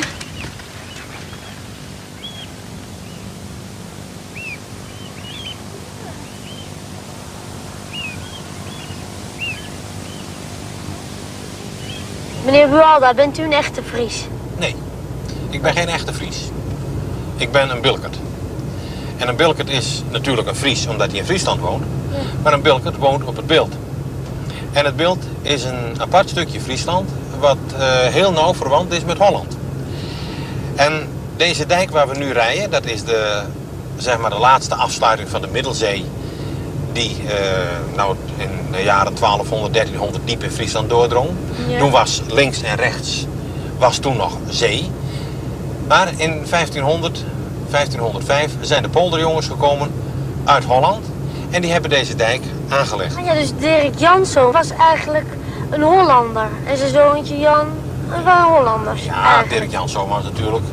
Meneer Buwalda, bent u een echte Fries? Nee, ik ben geen echte Fries. Ik ben een Bilkert. En een Bilkert is natuurlijk een Fries omdat hij in Friesland woont. Ja. Maar een Bilkert woont op het Bilt. En het Bilt is een apart stukje Friesland wat heel nauw verwant is met Holland. En deze dijk waar we nu rijden, dat is zeg maar de laatste afsluiting van de Middelzee die nou in de jaren 1200, 1300 diep in Friesland doordrong. Ja. Toen was links en rechts toen nog zee. Maar in 1500, 1505 zijn de polderjongens gekomen uit Holland en die hebben deze dijk aangelegd. Ja, dus Dirk Janszoon was eigenlijk een Hollander. En zijn zoontje Jan waren Hollanders. Ja, Dirk Janszoon was natuurlijk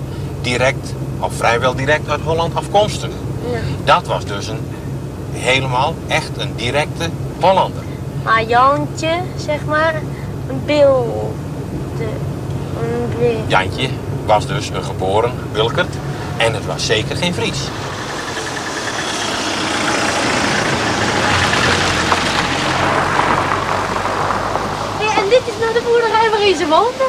direct, of vrijwel direct uit Holland afkomstig. Ja. Dat was dus helemaal echt een directe Hollander. Maar Jantje, zeg maar, een beelde. Jantje was dus een geboren Wilkert en het was zeker geen Fries. Ja, en dit is nou de boerderij waarin ze woonden?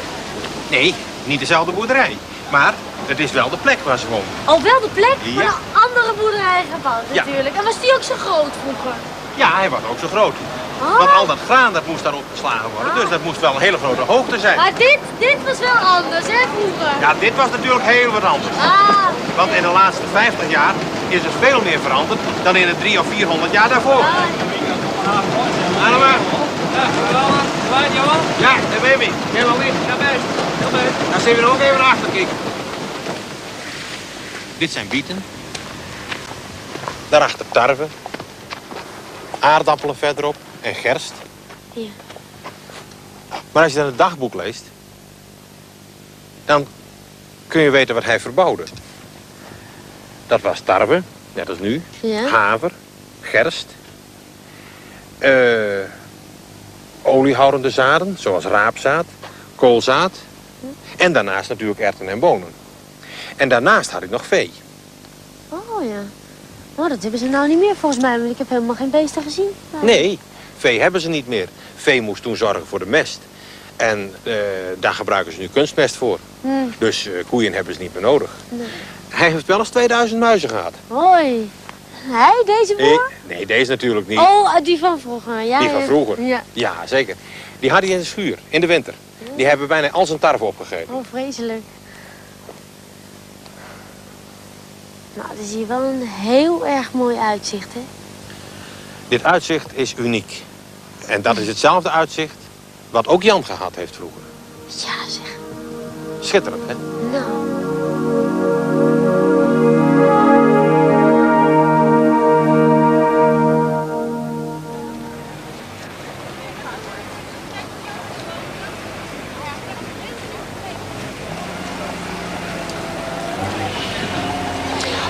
Nee, niet dezelfde boerderij. Maar het is wel de plek waar ze woonden. Oh, wel de plek? Ja. Maar een andere boerderij gebouwd Ja. natuurlijk. En was die ook zo groot vroeger? Ja, hij was ook zo groot. Oh. Want al dat graan dat moest daarop geslagen worden. Dus dat moest wel een hele grote hoogte zijn. Maar dit was wel anders, hè, vroeger? Ja, dit was natuurlijk heel wat anders. Ah. Want in de laatste 50 jaar is er veel meer veranderd dan in de 300 of 400 jaar daarvoor. Allemaal. Ja, daar ben je. Helemaal niet. Ja, best. Dan zullen we er ook even naar achter kijken. Dit zijn bieten. Daarachter tarwe. Aardappelen verderop en gerst. Ja. Maar als je dan het dagboek leest, dan kun je weten wat hij verbouwde. Dat was tarwe, net als nu, Ja. haver, gerst, oliehoudende zaden, zoals raapzaad, koolzaad en daarnaast natuurlijk erwten en bonen. En daarnaast had ik nog vee. Oh ja. Oh, dat hebben ze nou niet meer volgens mij, want ik heb helemaal geen beesten gezien. Nee, vee hebben ze niet meer. Vee moest toen zorgen voor de mest. En daar gebruiken ze nu kunstmest voor. Dus koeien hebben ze niet meer nodig. Nee. Hij heeft wel eens 2000 muizen gehad. Hoi. Hij, deze boer? Nee, deze natuurlijk niet. Oh, die van vroeger. Ja, Die van vroeger. Ja. Ja, zeker. Die had hij in de schuur, in de winter. Die hebben bijna al zijn tarwe opgegeten. Oh, vreselijk. Nou, het is hier wel een heel erg mooi uitzicht, hè? Dit uitzicht is uniek. En dat is hetzelfde uitzicht wat ook Jan gehad heeft vroeger. Ja, zeg. Schitterend, hè? Nou.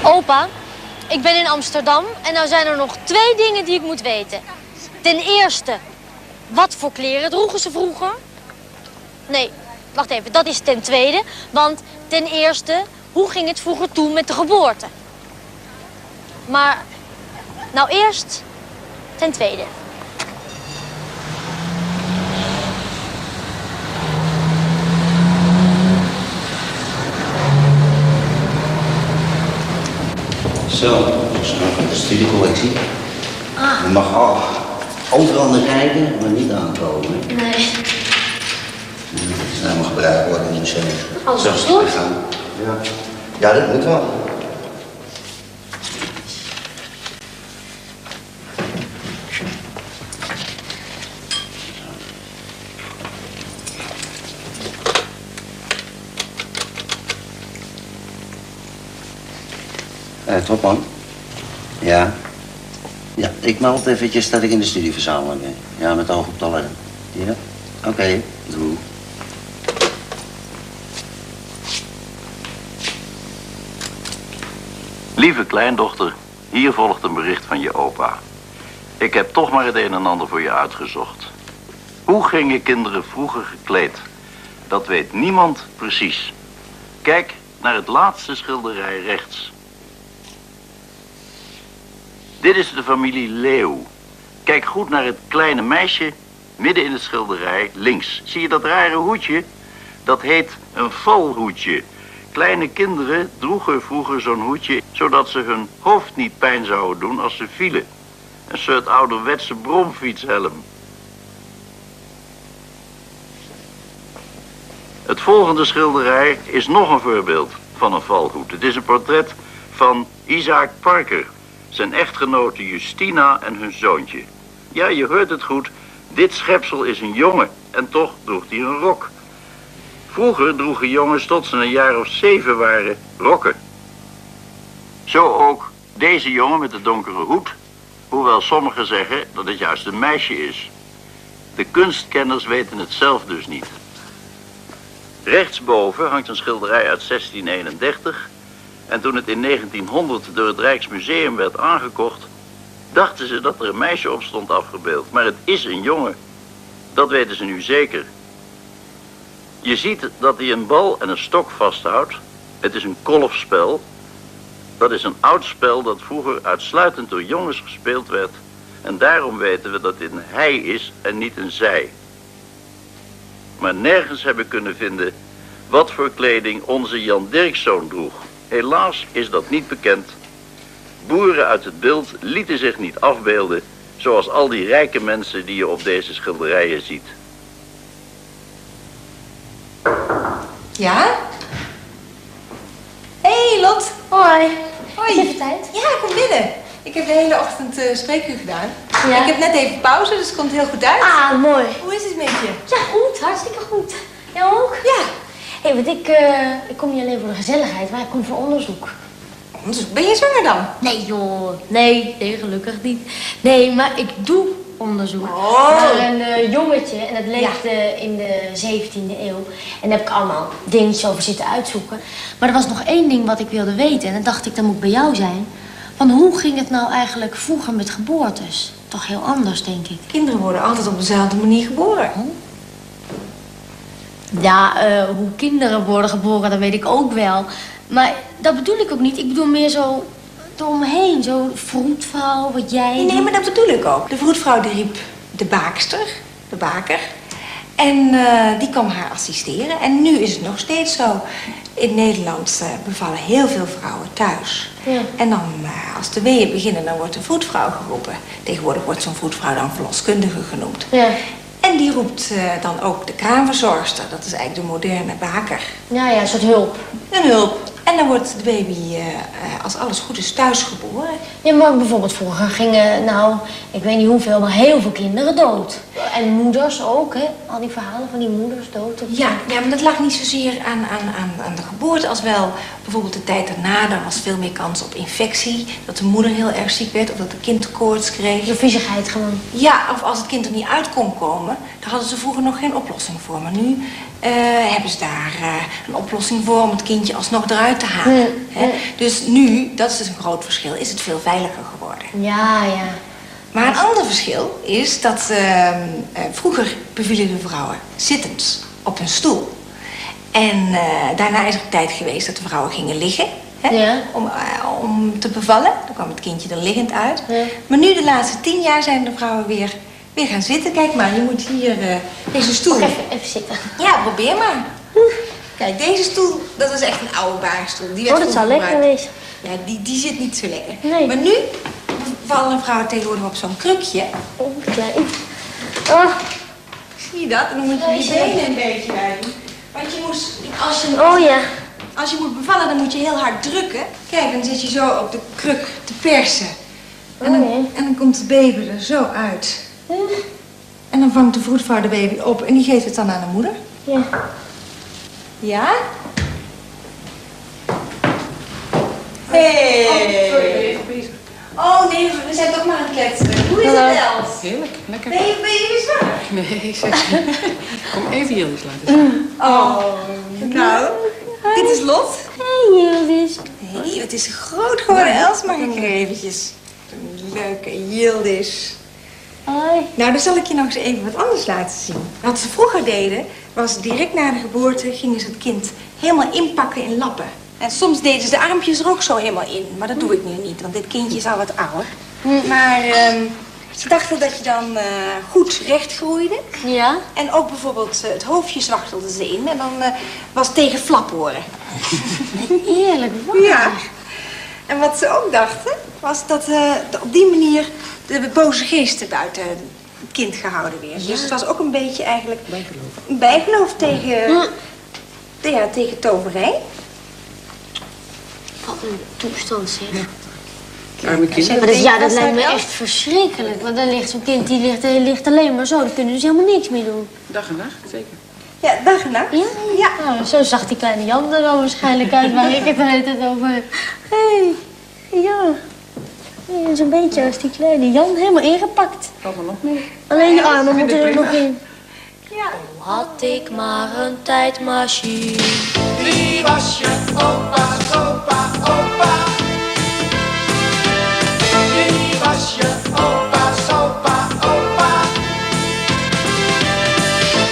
Opa, ik ben in Amsterdam en nou zijn er nog 2 dingen die ik moet weten. Ten eerste, wat voor kleren droegen ze vroeger? Nee, wacht even, dat is ten tweede. Want ten eerste, hoe ging het vroeger toe met de geboorte? Maar, nou eerst, ten tweede. Zo, dat is nog de studiecollectie. Je mag overal naar kijken, maar niet aankomen. Nee. Het is helemaal gebruikt worden in het museum. Alles Zo, gesloten? we gaan. Ja, dat moet wel. Topman. Ja. Ja, ik meld eventjes dat ik in de studieverzameling ben. Ja, met oog op de letter. Ja? Oké, doe. Lieve kleindochter, hier volgt een bericht van je opa. Ik heb toch maar het een en ander voor je uitgezocht. Hoe gingen kinderen vroeger gekleed? Dat weet niemand precies. Kijk naar het laatste schilderij rechts. Dit is de familie Leeuw. Kijk goed naar het kleine meisje midden in het schilderij links. Zie je dat rare hoedje? Dat heet een valhoedje. Kleine kinderen droegen vroeger zo'n hoedje zodat ze hun hoofd niet pijn zouden doen als ze vielen. Een soort ouderwetse bromfietshelm. Het volgende schilderij is nog een voorbeeld van een valhoed. Het is een portret van Isaac Parker. zijn echtgenote Justina en hun zoontje. Ja, je hoort het goed. Dit schepsel is een jongen en toch droeg hij een rok. Vroeger droegen jongens tot ze een jaar of 7 waren rokken. Zo ook deze jongen met de donkere hoed, hoewel sommigen zeggen dat het juist een meisje is. De kunstkenners weten het zelf dus niet. Rechtsboven hangt een schilderij uit 1631 en toen het in 1900 door het Rijksmuseum werd aangekocht, dachten ze dat er een meisje op stond afgebeeld. Maar het is een jongen. Dat weten ze nu zeker. Je ziet dat hij een bal en een stok vasthoudt. Het is een kolfspel. Dat is een oud spel dat vroeger uitsluitend door jongens gespeeld werd. En daarom weten we dat dit een hij is en niet een zij. Maar nergens hebben kunnen vinden wat voor kleding onze Jan Dirkszoon droeg. Helaas is dat niet bekend. Boeren uit het beeld lieten zich niet afbeelden, zoals al die rijke mensen die je op deze schilderijen ziet. Ja? Hey Lot. Hoi. Hoi. Even tijd? Ja, kom binnen. Ik heb de hele ochtend spreekuur gedaan. Ja. Ik heb net even pauze, dus het komt heel goed uit. Ah, mooi. Hoe is het met je? Ja, goed. Hartstikke goed. Jou ook? Ja. Hé, want ik kom niet alleen voor de gezelligheid, maar ik kom voor onderzoek. Onderzoek? Ben je zwanger dan? Nee, joh. Nee, gelukkig niet. Nee, maar ik doe onderzoek Oh. naar een jongetje en dat leefde in de 17e eeuw. En daar heb ik allemaal dingetjes over zitten uitzoeken. Maar er was nog één ding wat ik wilde weten en dan dacht ik, dat moet bij jou zijn. Van hoe ging het nou eigenlijk vroeger met geboortes? Toch heel anders, denk ik. Kinderen worden altijd op dezelfde manier geboren. Ja, hoe kinderen worden geboren, dat weet ik ook wel. Maar dat bedoel ik ook niet. Ik bedoel meer zo eromheen. Zo'n vroedvrouw, wat jij... Nee, maar dat bedoel ik ook. De vroedvrouw die riep de baakster, de baker. En die kwam haar assisteren. En nu is het nog steeds zo. In Nederland bevallen heel veel vrouwen thuis. Ja. En dan, als de weeën beginnen, dan wordt de vroedvrouw geroepen. Tegenwoordig wordt zo'n vroedvrouw dan verloskundige genoemd. Ja. En die roept dan ook de kraamverzorgster. Dat is eigenlijk de moderne baker. Ja, ja, een soort hulp. Een hulp. En dan wordt de baby, als alles goed is, thuis geboren. Ja, maar bijvoorbeeld vroeger gingen, nou, ik weet niet hoeveel, maar heel veel kinderen dood. En moeders ook, hè? Al die verhalen van die moeders dood. Ja, maar dat lag niet zozeer aan de geboorte als wel bijvoorbeeld de tijd daarna. Er was veel meer kans op infectie. Dat de moeder heel erg ziek werd of dat het kind koorts kreeg. De viezigheid gewoon. Ja, of als het kind er niet uit kon komen, daar hadden ze vroeger nog geen oplossing voor. Maar nu hebben ze daar een oplossing voor om het kindje alsnog eruit te halen. Hè? Dus nu, dat is dus een groot verschil, is het veel veiliger geworden. Ja, ja. Maar een ander verschil is dat vroeger bevielen de vrouwen zittend op een stoel. En daarna is er een tijd geweest dat de vrouwen gingen liggen. Hè? Ja. Om te bevallen. Dan kwam het kindje er liggend uit. Ja. Maar nu, de laatste 10 jaar, zijn de vrouwen weer gaan zitten. Kijk maar, je moet hier deze stoel... Ook even zitten. Ja, probeer maar. Kijk, deze stoel, dat is echt een oude baarstoel. Die werd Dat zou vroeger lekker gebruikt. wezen. Ja, die zit niet zo lekker. Nee. Maar nu vallen vrouwen tegenwoordig op zo'n krukje. Oh, klein. Oh. Zie je dat? En dan moet je je benen een beetje bij doen. Want je moest, Oh ja. als je moet bevallen, dan moet je heel hard drukken. Kijk, dan zit je zo op de kruk te persen. En dan komt het baby er zo uit. En dan vangt de vroedvrouw de baby op en die geeft het dan aan de moeder. Ja. Ja? Hey. Oh nee, we zijn toch maar aan het kletsen. Hoe is het, Els? Heerlijk, lekker. Ben je weer zwanger? Nee, zeg niet. Kom even Yildiz laten zien. Oh, nou. Dit is Lot. Hey, Yildiz. Hey, het is groot geworden, Els. Mag ik er eventjes? Een leuke Yildiz. Hoi. Nou, dan zal ik je nog eens even wat anders laten zien. Wat ze vroeger deden, was direct na de geboorte gingen ze het kind helemaal inpakken in lappen. En soms deden ze de armpjes er ook zo helemaal in. Maar dat doe ik nu niet, want dit kindje is al wat ouder. Maar ze dachten dat je dan goed recht groeide. Ja. En ook bijvoorbeeld het hoofdje zwachtelden ze in. En dan was het tegen flaporen. Eerlijk, waar. Ja. En wat ze ook dachten, was dat op die manier de boze geesten buiten het kind gehouden werden. Dus het was ook een beetje eigenlijk een bijgeloof tegen, tegen toverij. Wat een toestand, zeg. Arme kinderen. Maar dus, ja, dat lijkt me echt verschrikkelijk. Want dan ligt zo'n kind, die ligt alleen maar zo. Dan kunnen dus helemaal niks meer doen. Dag en nacht, zeker. Ja, dag en nacht. Ja? Nou, zo zag die kleine Jan er dan waarschijnlijk uit waar ik het de hele tijd over heb. Hé, ja. Nee, zo'n beetje als die kleine Jan, helemaal ingepakt. Valt er nog mee. Alleen de armen moeten er nog in. Ja. Had ik maar een tijdmachine. Wie was je opa, opa, opa? Wie was je opa, opa, opa?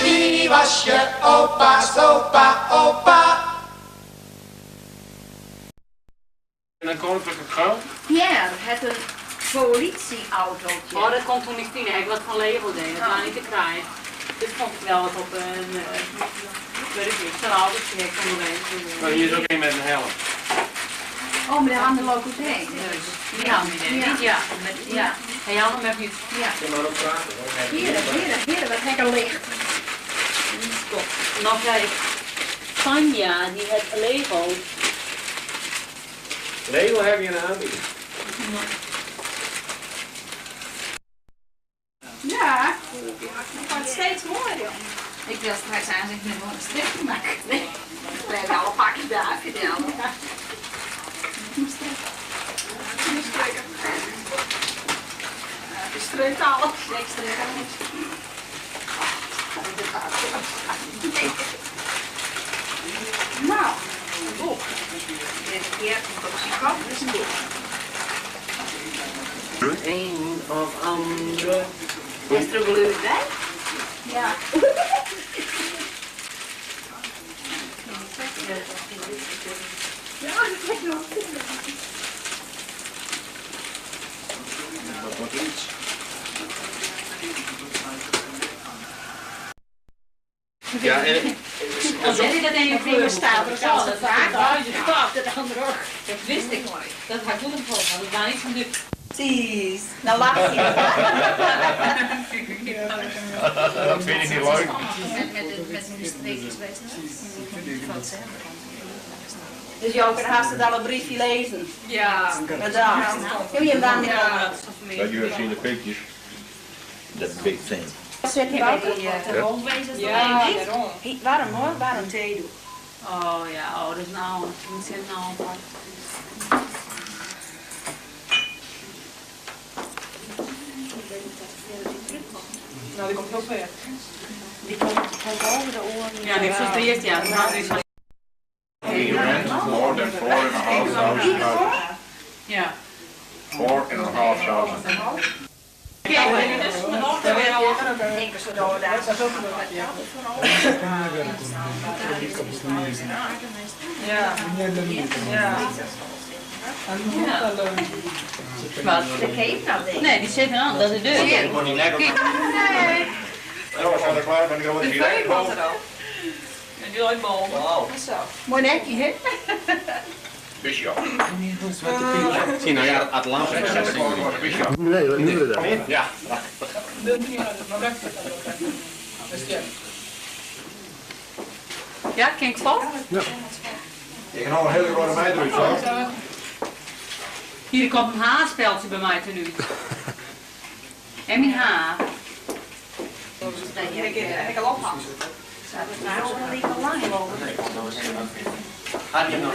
Wie was je opa, opa, opa? Een koninklijke kroon? Ja, het een politieautootje. Oh, dat kon toen niet zien. Ik wat van Lego deed. Dat waren niet te kraaien. Dus vond ik wel wat op een... weet ik niet. Zo'n autootje heb ik onderweg. Maar hier is ook een met een helm. Oh, maar daar hadden we ook heen. Dus. Die hadden we niet, ja. Ja. En Jan hem heeft niet. Ja. Hier, wat lekker licht. Stop. Nog kijk. Tanja, die heeft Lego. Lego heb je een aanbieding. Ja, het wordt steeds mooier. Ik wil straks aanzien met een stripje maken. Nee, we hebben alle pakjes daar gedaan. Je strekt alles. Ik strek alles. Nou, een boek. Deze keer komt op zijn kop, is een boek. Een of andere. Is er geluid bij? Ja. Ja, dat weet je nog. Dat wordt iets. Ja, Als jij dat in je vinger staat, dan kan het vaak. Dat andere ook. Dat wist ik nooit. Dat had ik goed gevolgd, want het waren niet van dit. Precies. Nou lach je. Dat vind ik niet leuk. Met een streekjes weten. Dus Joker, hast het al een briefje lezen? Ja. Bedankt. Heb je hem dan niet al? That you have seen the pictures. That big thing. Zet je ook in? Ja, waarom hoor? Waarom thee doen? Oh ja, oh, dat is nou. Dat zit nou apart. Nou, die komt heel ver. Die komt over de oren. Ja, die is de eerste jaar. He rent more than 4,500 houses. Ja. 4,500. Ja, dus mijn dochter weer al. Ik was zo door daar. Dat is ook nog wat. Ja. Wat? De cape nou denk ik. Nee, die zit er aan. Dat is de deur. Ik moet niet nek op. Nee. Ja, we zijn er klaar van de grote Die veuk was er al. En die loopt boven. Zo. Mooi nekje, hè? Dus ja. Zie nou ja, het laatste Nee, wat doen we dan? Ja. Ja, ken ik vast? Ja. Ik ga nog een hele grote meid eruit zo. Hier komt een haarspeltje bij mij ten nu. En mijn haar. Nee, ik al ophangen. Zou het nou wel niet al lang worden? Had je nog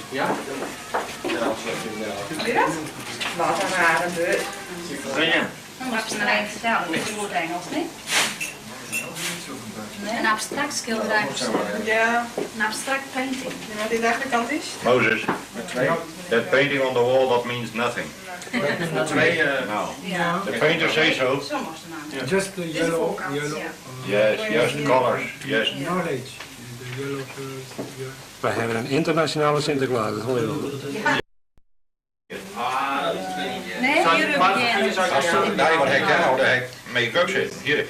ja? Wat een rare beurt. Ja. Wat is er eigenlijk vertellen? Dat is goed Engels, niet? Een abstract schilderij of zo. Ja. Een abstract painting. Ja, die dacht ik aan is. Moses, that painting on the wall, that means nothing. No. Ja. The painter says so. Just the yellow. Yes, yes, colors, yes. Knowledge. The yellow colors. Yeah. Wij hebben een internationale Sinterklaas, dat hoor je wel. Nee, hier heb ik Nee, wat heb jij nou? Daar heb ik make-up zitten. Hier.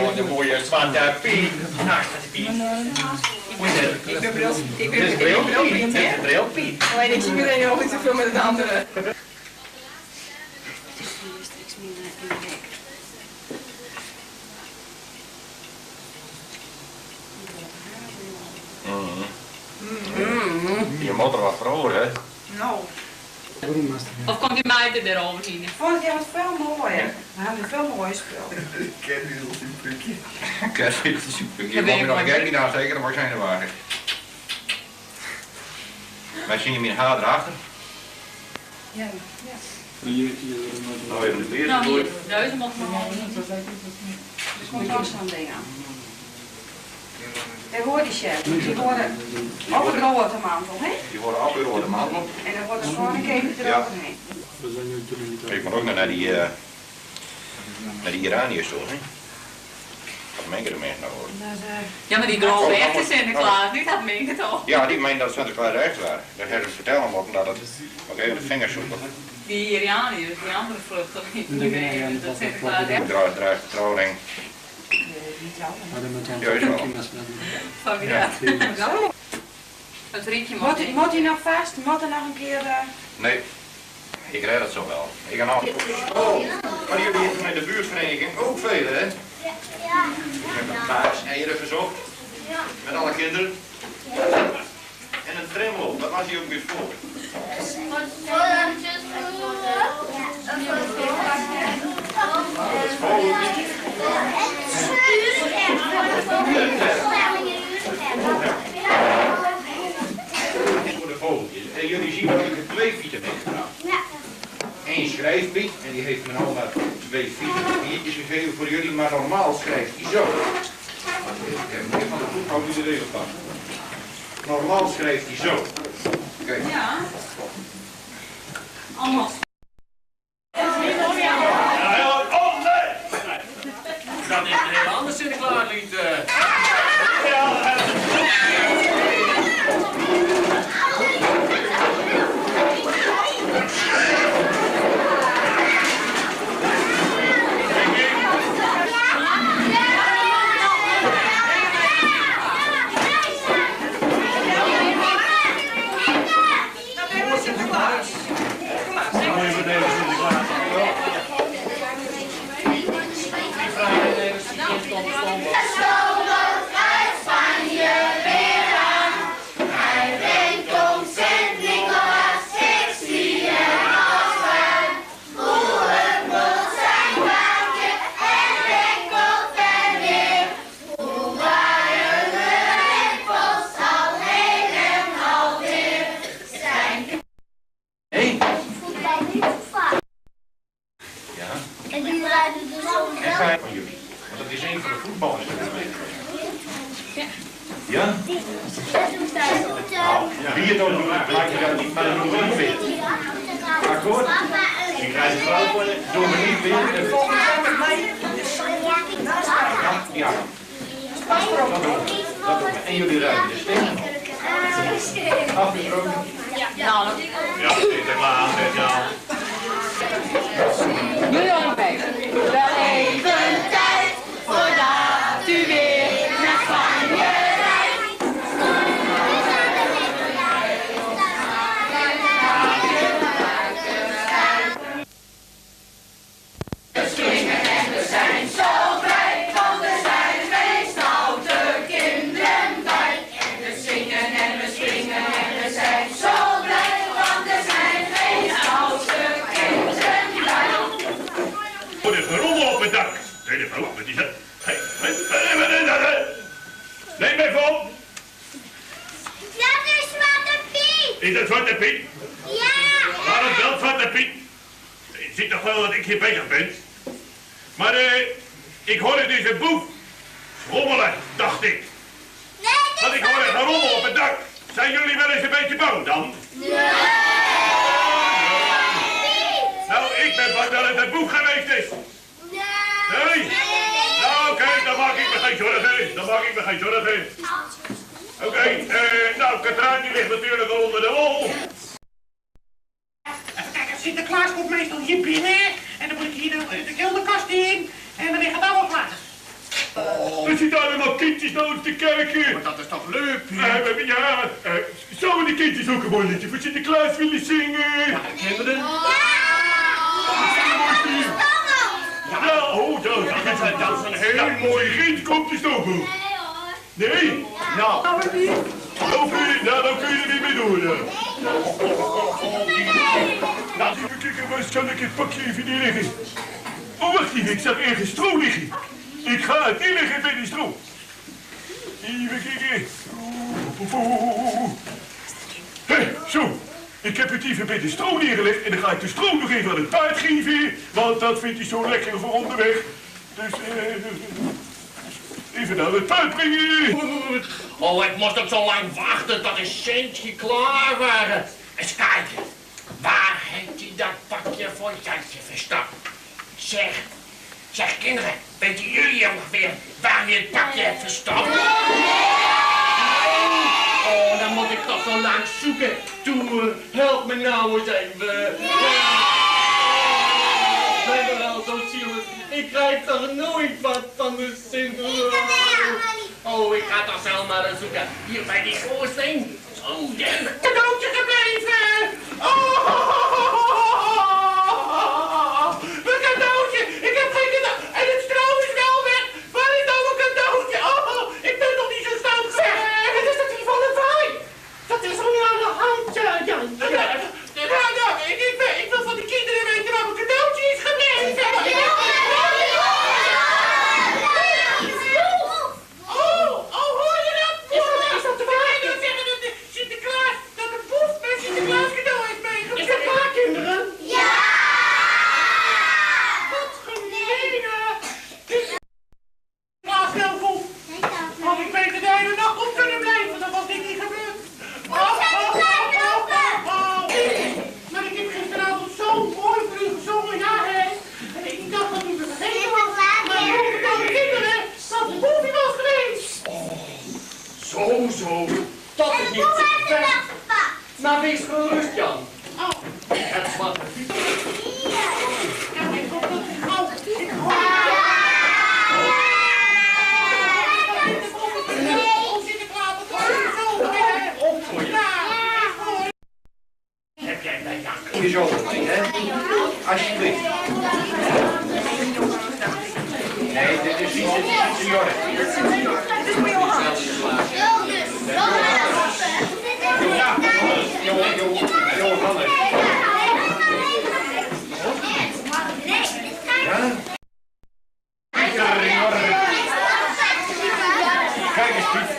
Oh, de mooie zwarte piet. Nou, Piet. Ik ben bril. Ik Dit is bril Piet. Dit is bril Piet. Alleen ik zie meteen nog niet zoveel met de andere. Je moet er wat voor, hè? Nou. Of komt die meid er overheen? Vond je wat veel mooier? We hebben veel mooie spul. Ik ken die heel superkie. Ik ken die heel superkie. Ik moet nog een geld niet aansteken, dan mag zijn er waar. Wij zien hem in haar erachter. Ja. Nou, even de leer. Nou, hier, deze moet maar Er komt ook zo'n ding aan. Daar hoort die chef. Die worden op het rode mantel, hè? Die worden op de rode mantel. En dan wordt er gewoon een keertje eroverheen. Ik moet ook nog naar die Iraniërs toe, hè? Dat meen ik er mee nou hoor. Ja, maar die dromen echt de Sinterklaas, niet dat meen ik toch? Ja, die meent dat Sinterklaas echt waren. Dat hebben ze vertellen moeten dat het ook even de vingers zoeken. Die Iraniërs, die andere vluchtelingen, die weten dat Sinterklaas echt... Draagt trouwring. Juist wel. Van ja. Het rietje moet hij nog vast? Moet er nog een keer... Nee, ik red het zo wel. Ik ga nou... Oh, maar jullie hebben met de buurtvereniging ook veel, hè? Ja. Ik heb een paars eieren gezocht. Met alle kinderen. En een tremmel, dat was hij ook weer voor. Voor de vogeltjes. En jullie zien dat ik er 2 fietsen meegebracht. Eén schrijfpiet, en die heeft me nou maar 2 fietsen gegeven voor jullie, maar normaal schrijft hij zo. Ik heb van de voetbal nu de regel van. Normaal schrijft hij zo. Kijk. Ja. Allemaal. Oh nee! Dat is een heel ander Sinterklaaslied. Ja? Wie het ook doet, maak je dat niet, maar dan doen we niet weer. Akkoord? Je krijgt het fout worden, doen we niet weer. Ja. Dat doen we. En jullie ruimen de stem. Afgesproken? Ja, ja, Sinterklaas, ja. Jullie allemaal bij. Wel even tijd voordat u weer naar Spanje rijdt. We springen en we zijn zo blij, want er zijn 2 stoute kinderen bij. En we zingen en we springen en we zijn zo blij, want er zijn 2 stoute kinderen bij. Voor de gerommel op het dak. Nee, wat is dat? Neem mij vol. Dat is Zwarte Piet. Is dat Zwarte Piet? Ja. Waarom wel Zwarte Piet? Je ziet toch wel dat ik hier bezig ben? Maar ik hoorde deze boef rommelen, dacht ik. Nee, want ik hoorde gerommel op het dak. Zijn jullie wel eens een beetje bang dan? Nee. Nou, ik ben bang dat het een boef geweest is. Nee? Nou, oké, dan maak ik me geen zorgen. Dan maak ik me geen zorgen. Oké, nou, Katrijn die ligt natuurlijk al onder de wol. Even kijken, Sinterklaas komt meestal hier binnen. En dan moet ik hier de kelderkast in. En dan ligt het allemaal klaar. Er zitten allemaal kindjes naar ons te kijken. Maar dat is toch leuk? Ja, zouden die kindjes ook een mooi liedje voor Sinterklaas willen zingen? Ja, kinderen. Ja, oh, dat is een heel mooi kind. Komt de stoomboel. Nee? Nou, Nou, dan kun je er niet meer door. Nou, kijk, kan ik het pakje even niet liggen? Oh, wacht even, ik zag ergens stro liggen. Ik ga het niet liggen bij die stro. Even kijken. Hé, zo. Ik heb het even bij de stro neergelegd en dan ga ik de stro nog even aan het paard geven. Want dat vindt hij zo lekker voor onderweg. Dus, even naar het paard brengen. Oh, ik moest ook zo lang wachten tot de centje klaar waren. Eens kijken. Waar heeft hij dat pakje voor Jantje verstopt? Zeg kinderen, weten jullie ongeveer waar hij het pakje heeft verstopt? Oh, dan moet ik toch zo lang zoeken. Toe, help me nou eens even. Ik ben er al zo zielig. Ik krijg toch nooit wat van de Sint. Oh, ik ga toch zelf maar eens zoeken. Hier bij die schoorsteen. Zo, cadeautje gebleven. Mijn cadeautje. Ik heb geen cadeau. En het stro is wel weg. Waar is nou mijn cadeautje? Ik ben nog niet zo stout geweest. Het is dat die van de vaai. Dat is al aan de hand, Jantje. Nou, ik wil van de kinderen weten waar mijn cadeautje is gebleven. Hoor je dat? Is dat de waarheid? Dan zeggen dat de Sinterklaas, dat de boef met Sinterklaas cadeau heeft meegebracht. Is dat waar, kinderen? Ja! Wat gemeen! Klaas, wel boef. Had ik beter de hele nacht op kunnen blijven, dan was dit niet gebeurd. Maar ik heb gisteravond zo'n mooi voor u gezongen, ja hè. En ik dacht dat u het vergeten was. Maar ik hoop dat de kinderen dat de boefie was geweest. Zo. Dat is niet zo ver. Maar wees gerust, Jan. Het is wat een fiets. Ja, ik hoop dat het gauw. Heb jij bij Jan? Je zo mee, hè? Alsjeblieft. Nee, dit is niet de Jorre. Dit is voor Johannes. Ja, Johannes. Kijk eens, Piet.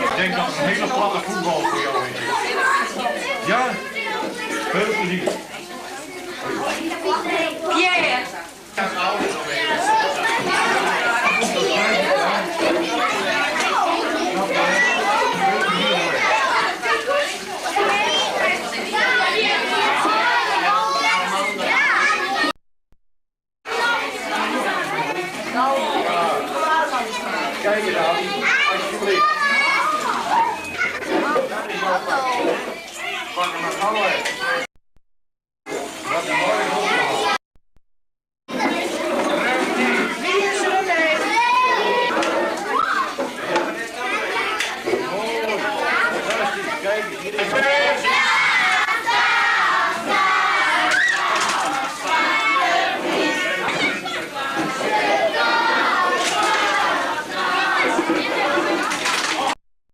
Ik denk dat het een hele platte voetbal voor jou is. Ja? Veel plezier. Pierre. Kijk eens aan, alsjeblieft. Pak hem maar gauw uit.